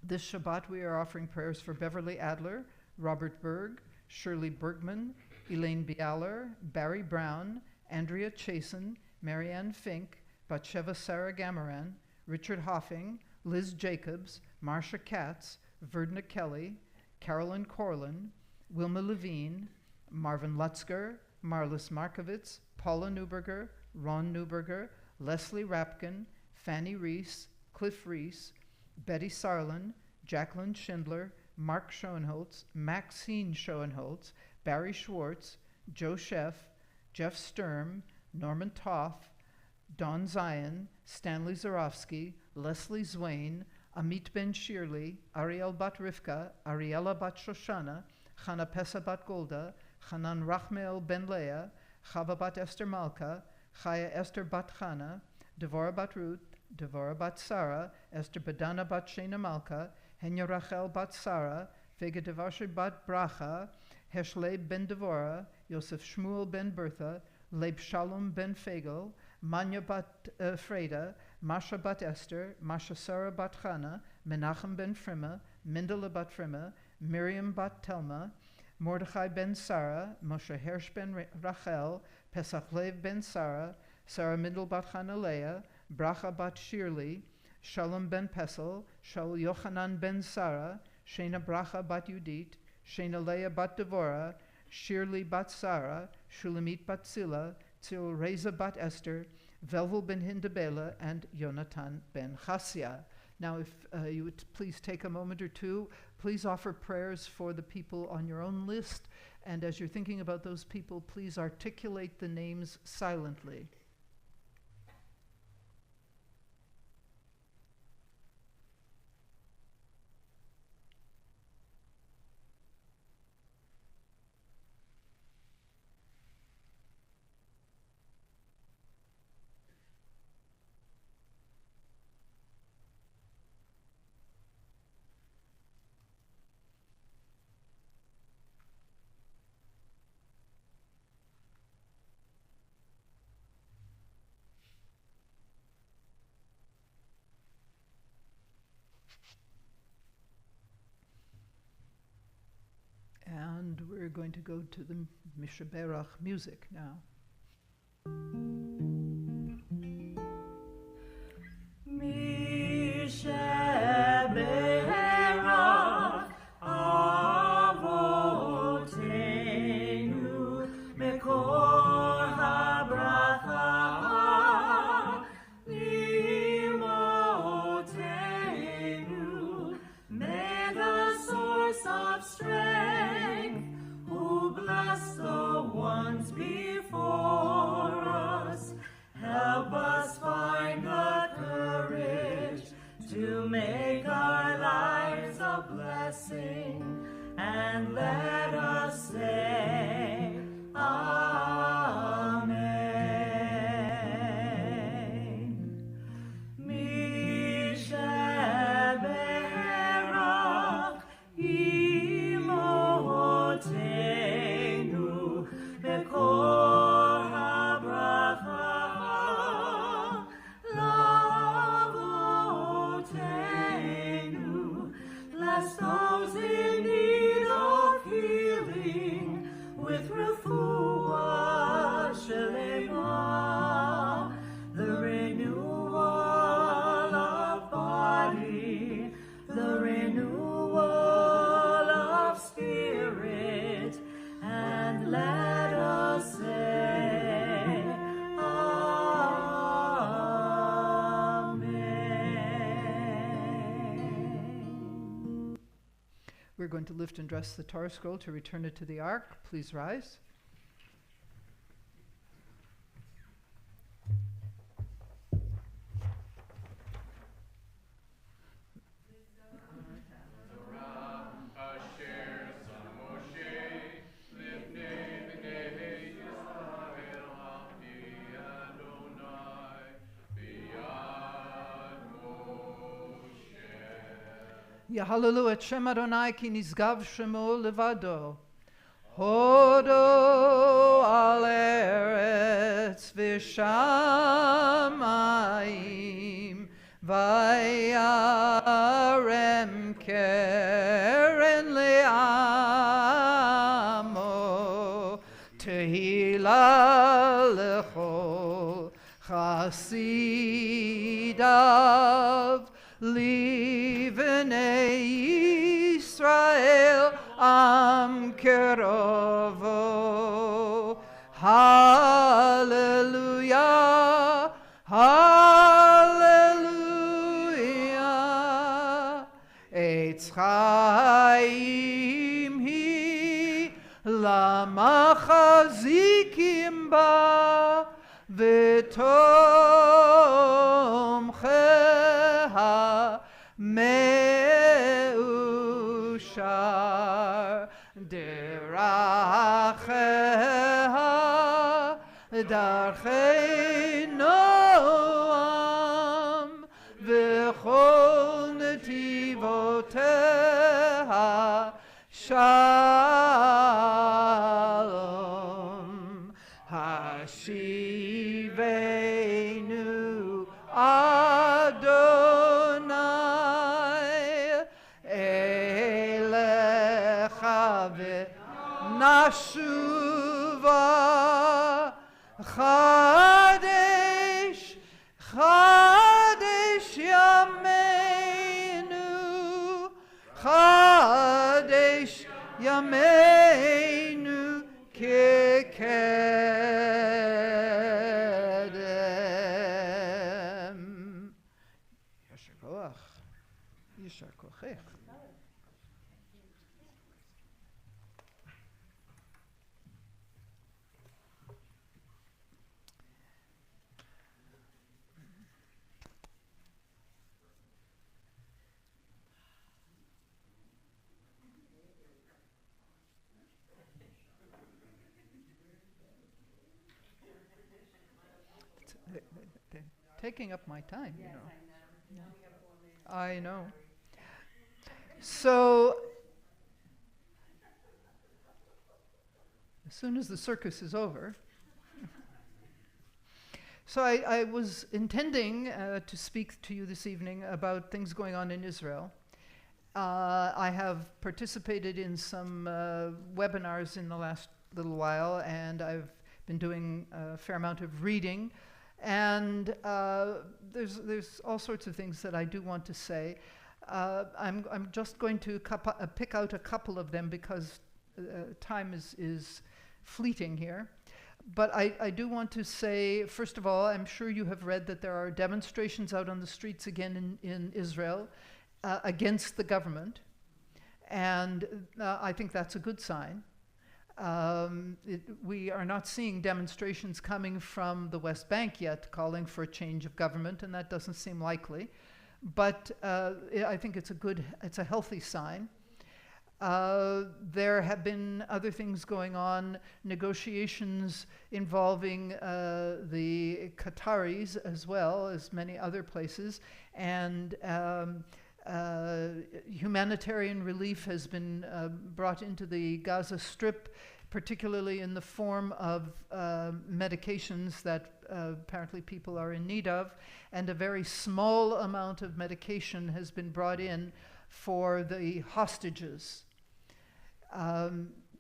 This Shabbat, we are offering prayers for Beverly Adler, Robert Berg, Shirley Bergman, Elaine Bialer, Barry Brown, Andrea Chasen, Marianne Fink, Batsheva Sarah Gamaran, Richard Hoffing, Liz Jacobs, Marcia Katz, Verdna Kelly, Carolyn Corlin, Wilma Levine, Marvin Lutzker, Marlis Markovitz, Paula Newberger, Ron Newberger, Leslie Rapkin, Fanny Reese, Cliff Reese, Betty Sarlin, Jacqueline Schindler, Mark Schoenholtz, Maxine Schoenholtz, Barry Schwartz, Joe Sheff, Jeff Sturm, Norman Toth, Don Zion, Stanley Zarofsky, Leslie Zwain, Amit Ben Shirley, Ariel Bat Rivka, Ariella Bat Shoshana, Chana Pesa Bat Golda, Hanan Rachmeel Ben Leah, Chava Bat Esther Malka, Chaya Esther Bat Chana, Devorah Bat Ruth, Devorah Bat Sarah, Esther Badana Bat Shena Malka, Henya Rachel Bat Sarah, Vega Devashi Bat Bracha, Heshleb Ben Devorah, Yosef Shmuel Ben Bertha, Leib Shalom Ben Fagel, Manya Bat Freda, Masha Bat Esther, Masha Sarah Bat Chana, Menachem Ben Frima, Mendele Bat Frima, Miriam Bat Telma, Mordechai Ben Sarah, Moshe Hersh Ben Rachel, Pesach Lev Ben Sarah, Sarah Mindel Bat Chana Leah, Bracha Bat Shirley, Shalom Ben Pesel, Shaul Yochanan Ben Sarah, Shena Bracha Bat Yudit, Shena Leah Bat Devorah, Shirley Bat Sarah, Shulamit Bat Zilla, Tzil Reza Bat Esther, Velvel Ben Hindabela, and Yonatan Ben Chassia. Now, if you would please take a moment or two, please offer prayers for the people on your own list. And as you're thinking about those people, please articulate the names silently. And we're going to go to the Mishaberach music now. Mishaberach Avotenu Mekor HaBracha Limotenu. May the source of strength, who bless the ones before us, help us find the courage to make our lives a blessing, and let us say Amen. Mishaberach Imotenu Mekor HaBracha Lavotenu. Bless those in need of healing with refuah shelema, the renewal of body, the renewal of spirit. going to lift and dress the Torah scroll to return it to the ark. Please rise. Yahalelu et Shem Adonai ki nizgav shemo levado. Hodo al eretz v'shamayim vayarem keren le'amo tehila lechol chasidav Livnei Israel am kerovo. Hallelujah, hallelujah. Eitz chaim hi lamachazikim ba v'tomcheha Meushar deracheha darchei Noam v'chol netivoteha shalom hashivenu Adonai elecha v'nashuva chadesh chadesh yameinu chadesh yameinu kekedem. Yasher koach. Yasher kochech. They're taking up my time, you know. I know. So, as soon as the circus is over, so I was intending to speak to you this evening about things going on in Israel. I have participated in some webinars in the last little while, and I've been doing a fair amount of reading. And there's all sorts of things that I do want to say. I'm just going to pick out a couple of them because time is fleeting here. But I do want to say, first of all, I'm sure you have read that there are demonstrations out on the streets again in Israel against the government. And I think that's a good sign. We are not seeing demonstrations coming from the West Bank yet calling for a change of government, and that doesn't seem likely. But I think it's a healthy sign. There have been other things going on, negotiations involving the Qataris as well as many other places, and humanitarian relief has been brought into the Gaza Strip, particularly in the form of medications that apparently people are in need of, and a very small amount of medication has been brought in for the hostages.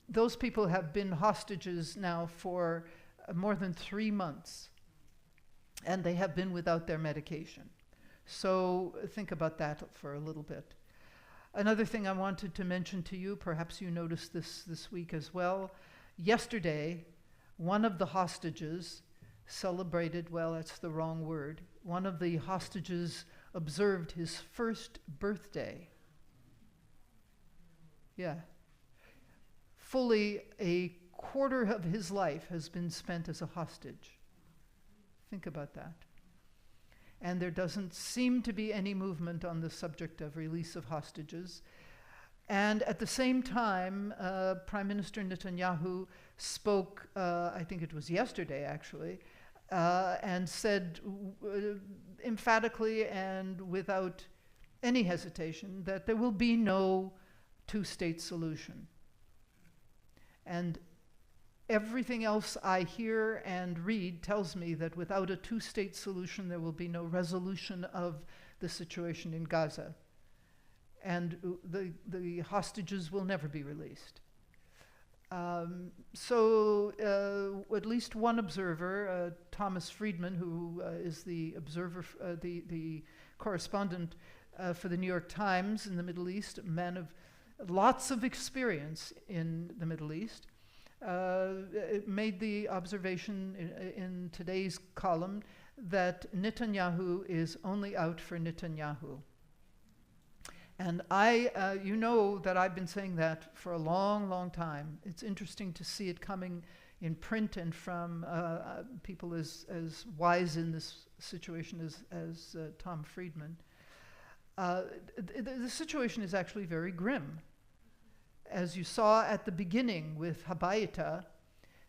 Those people have been hostages now for more than 3 months, and they have been without their medication. So think about that for a little bit. Another thing I wanted to mention to you, perhaps you noticed this week as well. Yesterday, one of the hostages celebrated, well, that's the wrong word. One of the hostages observed his first birthday. Yeah. Fully a quarter of his life has been spent as a hostage. Think about that. And there doesn't seem to be any movement on the subject of release of hostages. And at the same time, Prime Minister Netanyahu spoke, I think it was yesterday actually, and said emphatically and without any hesitation that there will be no two-state solution. And everything else I hear and read tells me that without a two-state solution, there will be no resolution of the situation in Gaza. And the hostages will never be released. So at least one observer, Thomas Friedman, who is the observer, the correspondent for the New York Times in the Middle East, a man of lots of experience in the Middle East, made the observation in today's column that Netanyahu is only out for Netanyahu. And you know that I've been saying that for a long, long time. It's interesting to see it coming in print and from people as wise in this situation as Tom Friedman. The situation is actually very grim. As you saw at the beginning with Habayita,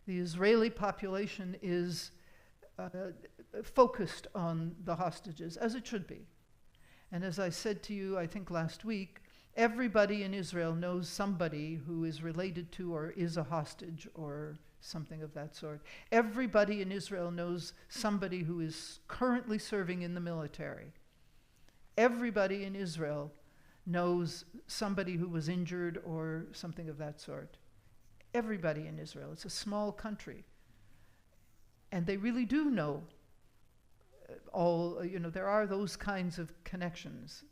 the Israeli population is focused on the hostages, as it should be. And as I said to you, I think last week, everybody in Israel knows somebody who is related to or is a hostage or something of that sort. Everybody in Israel knows somebody who is currently serving in the military. Everybody in Israel knows somebody who was injured or something of that sort. Everybody in Israel. It's a small country. And they really do know there are those kinds of connections.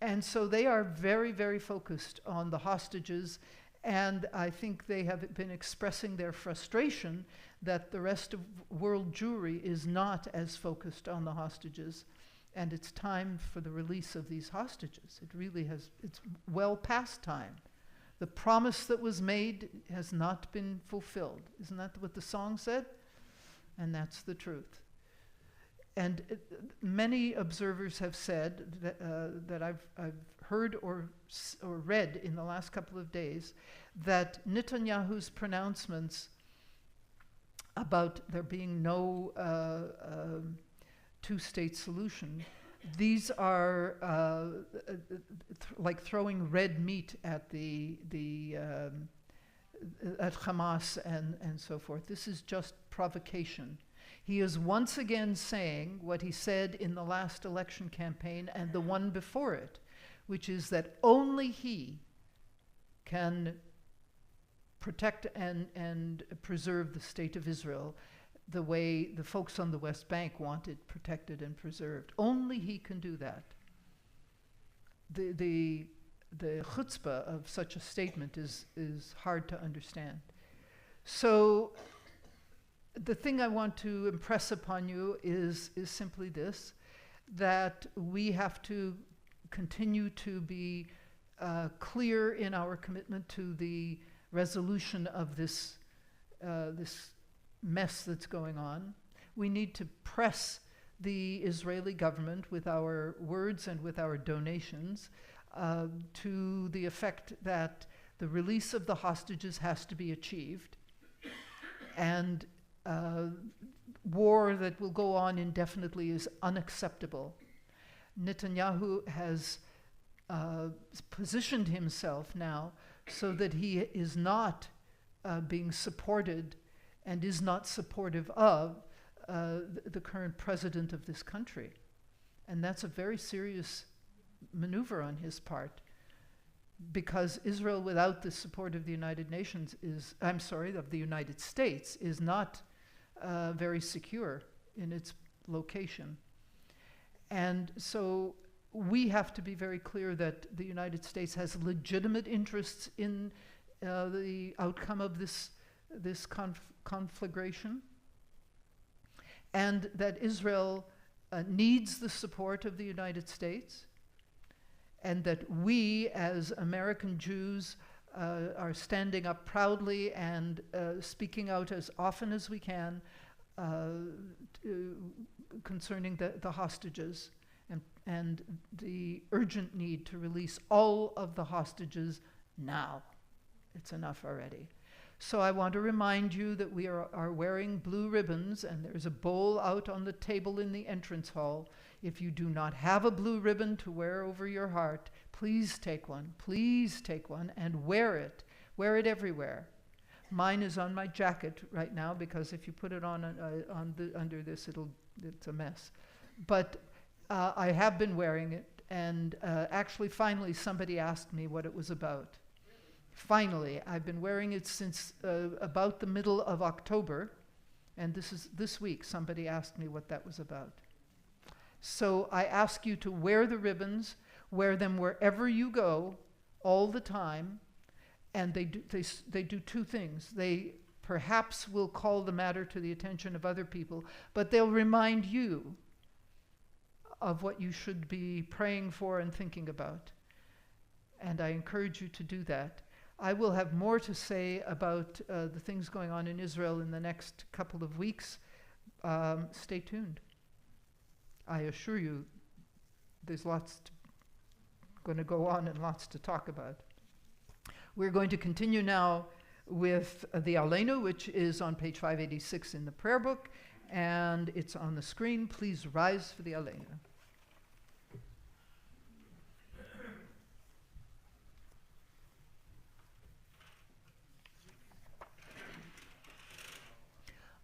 And so they are very, very focused on the hostages, and I think they have been expressing their frustration that the rest of world Jewry is not as focused on the hostages, and it's time for the release of these hostages. It really it's well past time. The promise that was made has not been fulfilled. Isn't that what the song said? And that's the truth. And many observers have said that I've heard or read in the last couple of days that Netanyahu's pronouncements about there being no two-state solution, these are like throwing red meat at at Hamas and so forth. This is just provocation. He is once again saying what he said in the last election campaign and the one before it, which is that only he can protect and preserve the state of Israel the way the folks on the West Bank want it protected and preserved. Only he can do that. The chutzpah of such a statement is hard to understand. So the thing I want to impress upon you is simply this, that we have to continue to be clear in our commitment to the resolution of this mess that's going on. We need to press the Israeli government with our words and with our donations to the effect that the release of the hostages has to be achieved, and war that will go on indefinitely is unacceptable. Netanyahu has positioned himself now so that he is not being supported and is not supportive of the current president of this country. And that's a very serious maneuver on his part, because Israel without the support of the United Nations of the United States is not very secure in its location. And so we have to be very clear that the United States has legitimate interests in the outcome of this conflagration, and that Israel needs the support of the United States, and that we as American Jews are standing up proudly and speaking out as often as we can concerning the hostages and the urgent need to release all of the hostages now. It's enough already. So I want to remind you that we are wearing blue ribbons, and there's a bowl out on the table in the entrance hall. If you do not have a blue ribbon to wear over your heart, please take one. Please take one and wear it. Wear it everywhere. Mine is on my jacket right now because if you put it on under this, it's a mess. But I have been wearing it, and actually, finally, somebody asked me what it was about. Finally, I've been wearing it since about the middle of October, and this week somebody asked me what that was about. So I ask you to wear the ribbons, wear them wherever you go, all the time, and they do two things. They perhaps will call the matter to the attention of other people, but they'll remind you of what you should be praying for and thinking about. And I encourage you to do that. I will have more to say about the things going on in Israel in the next couple of weeks. Stay tuned. I assure you there's lots going to go on and lots to talk about. We're going to continue now with the Aleinu, which is on page 586 in the prayer book, and it's on the screen. Please rise for the Aleinu.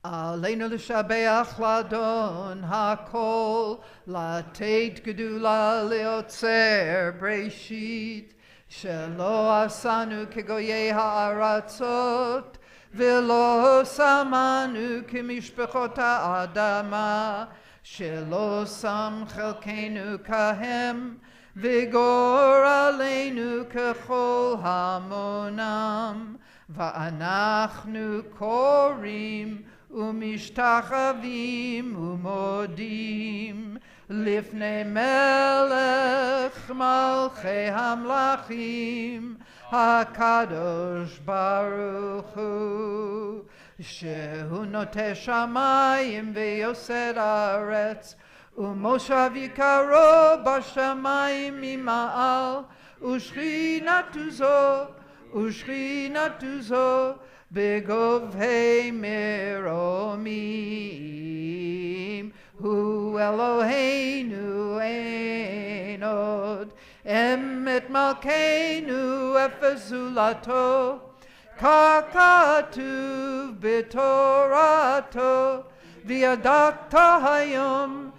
עלינו לשבח לאדון הכל, לתת גדולה ליוצר בראשית, שלא עשנו כגויי הארצות, ולא שמנו כמשפחות האדמה, שלא שם חלקנו כהם, וגורלנו ככל המונם, ואנחנו קוראים ומשתחווים ומודים לפני מלך מלכי המלכים הקדוש ברוך הוא, שהוא נוטה שמיים ויוסד ארץ, ומושב יקרו בשמיים ממעל, ושכינתו זו בגובהי מרומים, הוא אלוהינו אין עוד, אמת מלכנו אפס זולתו, כך כתוב בתורתו, וידעת היום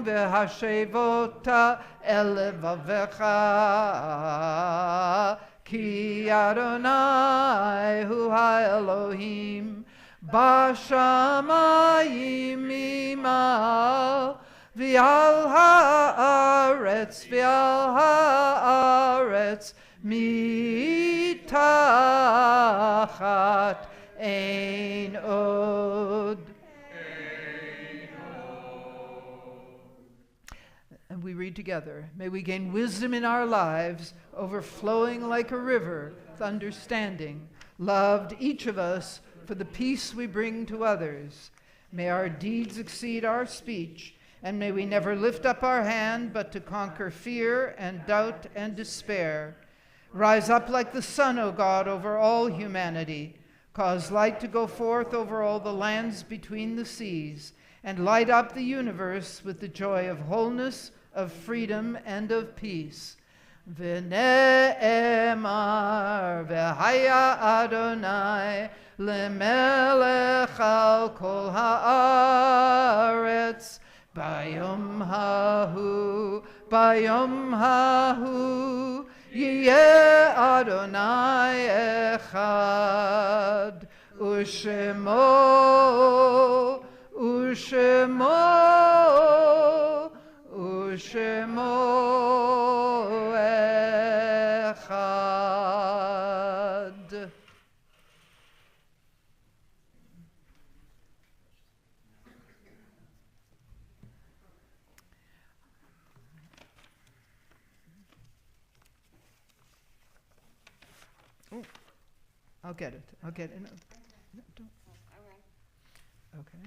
והשבות אל לבבך, כי אדוני הוא האלוהים בשמיים ממעל, ועל הארץ מתחת אין עוד. And we read together, may we gain wisdom in our lives, overflowing like a river with understanding, loved each of us for the peace we bring to others. May our deeds exceed our speech, and may we never lift up our hand but to conquer fear and doubt and despair. Rise up like the sun, O God, over all humanity. Cause light to go forth over all the lands between the seas, and light up the universe with the joy of wholeness, of freedom, and of peace. V'ne'emar v'haya Adonai lemelech al kol haaretz bayom hahu yeh Adonai echad u'shemo echad. I'll get it. I'll get it. No, don't. Okay.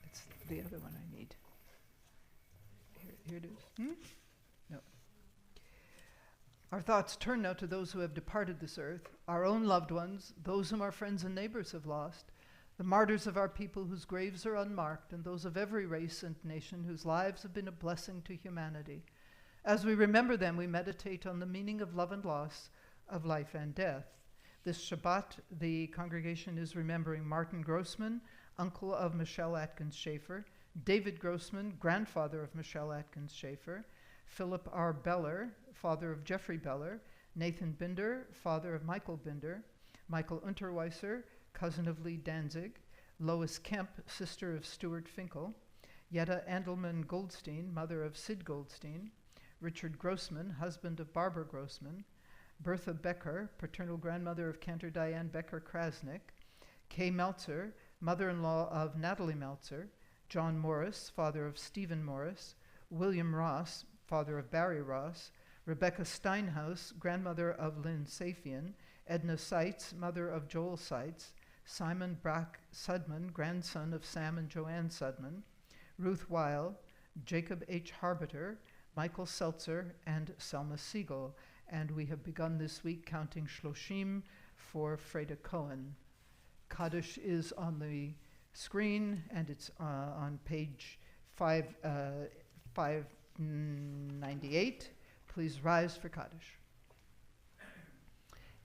It's the other one I need. Here it is. No. Our thoughts turn now to those who have departed this earth, our own loved ones, those whom our friends and neighbors have lost, the martyrs of our people whose graves are unmarked, and those of every race and nation whose lives have been a blessing to humanity. As we remember them, we meditate on the meaning of love and loss, of life and death. This Shabbat, the congregation is remembering Martin Grossman, uncle of Michelle Atkins Schaefer, David Grossman, grandfather of Michelle Atkins Schaefer, Philip R. Beller, father of Jeffrey Beller, Nathan Binder, father of Michael Binder, Michael Unterweiser, cousin of Lee Danzig, Lois Kemp, sister of Stuart Finkel, Yetta Andelman Goldstein, mother of Sid Goldstein, Richard Grossman, husband of Barbara Grossman, Bertha Becker, paternal grandmother of Cantor Diane Becker Krasnick, Kay Meltzer, mother-in-law of Natalie Meltzer, John Morris, father of Stephen Morris, William Ross, father of Barry Ross, Rebecca Steinhaus, grandmother of Lynn Safian, Edna Seitz, mother of Joel Seitz, Simon Brack Sudman, grandson of Sam and Joanne Sudman, Ruth Weil, Jacob H. Harbiter, Michael Seltzer, and Selma Siegel. And we have begun this week counting Shloshim for Freda Cohen. Kaddish is on the screen, and it's on page 598. Please rise for Kaddish.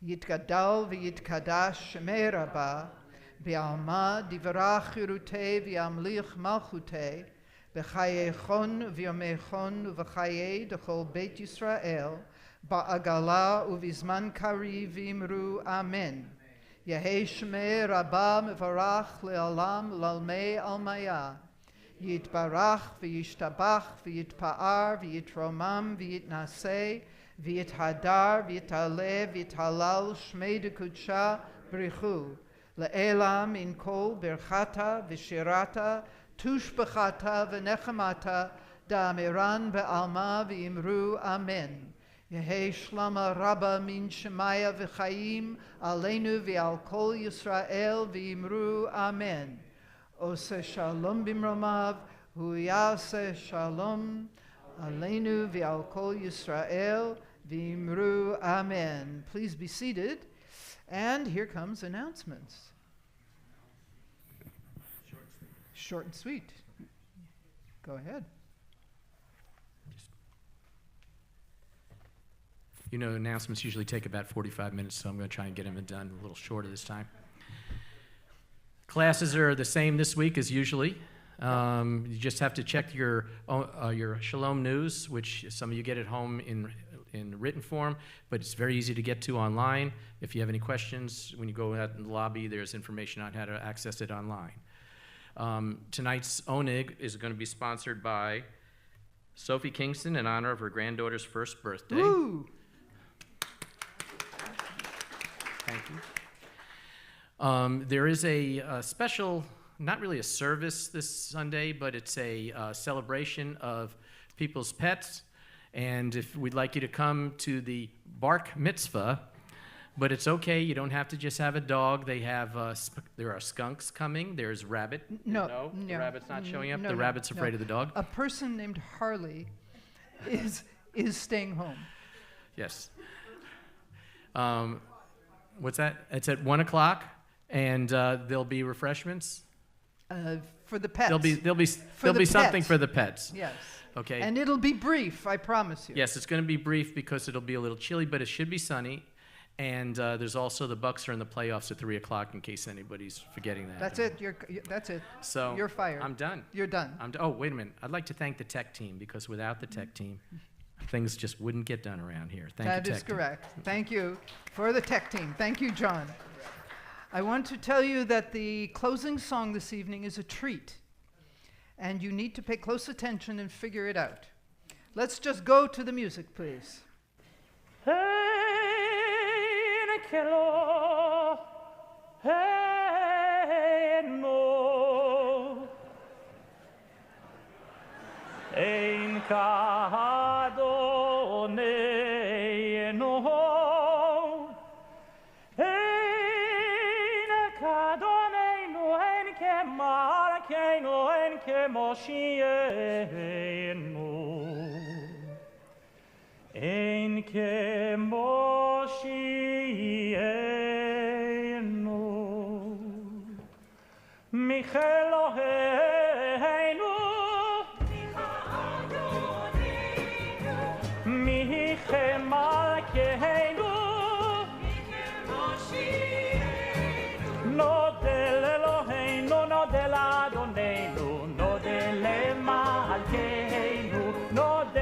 Yitgadal v'yitkadash shemei rabba, b'alma divrach yirutei v'yamlich malchutei, b'chayechon v'yomechon v'chayei d'chol Beit Yisrael, ba'agala uvizman kari v'imru amen. Yehei shmei rabba mevarach le'alam lalmei almaya. Yitbarach v'yishtabach v'yitpa'ar v'yitromam v'yitnaseh v'yithadar v'yitaleh v'yithalal shmei dekudsha brichu. Le'elam in kol birchata v'shirata tushbechata v'nechamata da'amiran be'alma v'imru amen. Yehei shlama rabba min shemaya v'chaim aleinu v'al kol Yisrael v'imru amen. Ose shalom bimromav hu yaseh shalom aleinu v'al kol Yisrael v'imru amen. Please be seated. And here comes announcements. Short and sweet. Go ahead. You know, announcements usually take about 45 minutes, so I'm going to try and get them done a little shorter this time. Classes are the same this week as usually. You just have to check your Shalom News, which some of you get at home in written form, but it's very easy to get to online. If you have any questions, when you go out in the lobby, there's information on how to access it online. Tonight's Onig is going to be sponsored by Sophie Kingston in honor of her granddaughter's first birthday. Woo! Thank you. There is a special, not really a service this Sunday, but it's a celebration of people's pets. And if we'd like you to come to the Bark Mitzvah, but it's okay. You don't have to just have a dog. They have there are skunks coming. There's rabbit. No, the rabbit's not showing up. no, The no, rabbit's afraid no. of the dog. A person named Harley is staying home. Yes. What's that? It's at 1 o'clock, and there'll be refreshments. For the pets. There'll be the something pets. for the pets. Yes. Okay. And it'll be brief, I promise you. Yes, it's going to be brief because it'll be a little chilly, but it should be sunny. And there's also the Bucks are in the playoffs at 3 o'clock in case anybody's forgetting that. That's it. That's it. So you're fired. I'm done. You're done. Oh, wait a minute. I'd like to thank the tech team because without the tech team, things just wouldn't get done around here. Thank you, That is tech team. correct. Thank you for the tech team. Thank you, John. I want to tell you that the closing song this evening is a treat, and you need to pay close attention and figure it out. Let's just go to the music, please. Ein kadoneno כמלכנו אין כמושיענו אין כמושיענו מחלוהינו מחמלכנו נודה לאלוהינו נודה לאדוננו נודה למלכנו נודה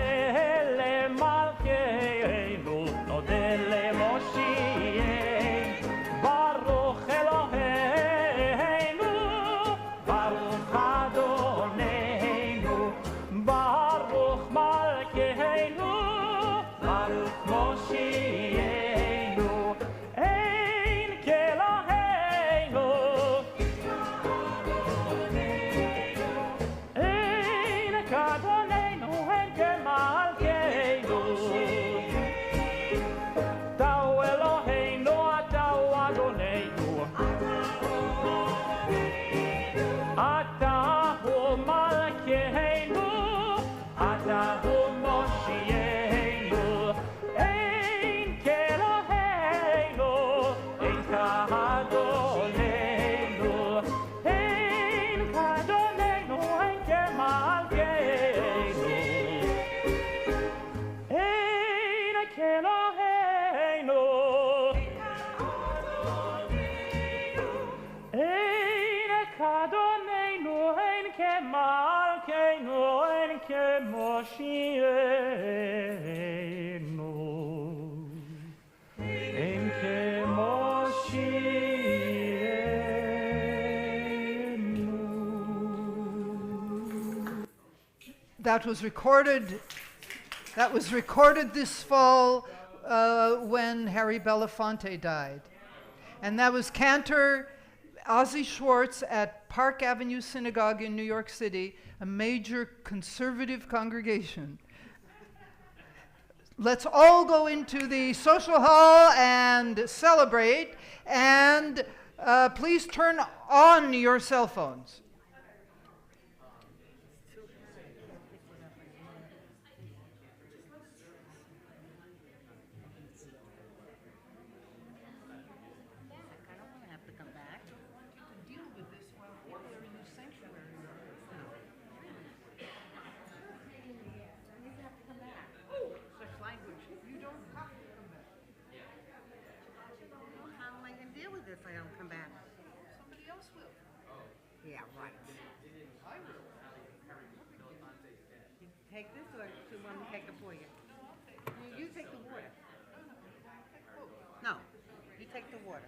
למלכנו נודה למושיענו ברוך אלוהינו ברוך אדוננו ברוך מלכנו ברוך מושיענו אין כאלוהינו אין כאדוננו אין כמלכנו תהו אלוהינו תהו אדוננו אתה הוא מלכנו אתה הוא מושיענו אין כאלוהינו אין כאדוננו אין כאדוננו אין כמלכנו אין כאלוהינו אין כאדוננו אין כמלכנו אין כמושיענו אין כמושיענו. That was recorded. That was recorded this fall when Harry Belafonte died, and that was Cantor Ozzie Schwartz at Park Avenue Synagogue in New York City, a major conservative congregation. Let's all go into the social hall and celebrate, and please turn on your cell phones. How am I going to deal with this if I don't come back? Somebody else will. Yeah, right. I will. You take this or do you want me to take it for you? You take the water. No, you take the water.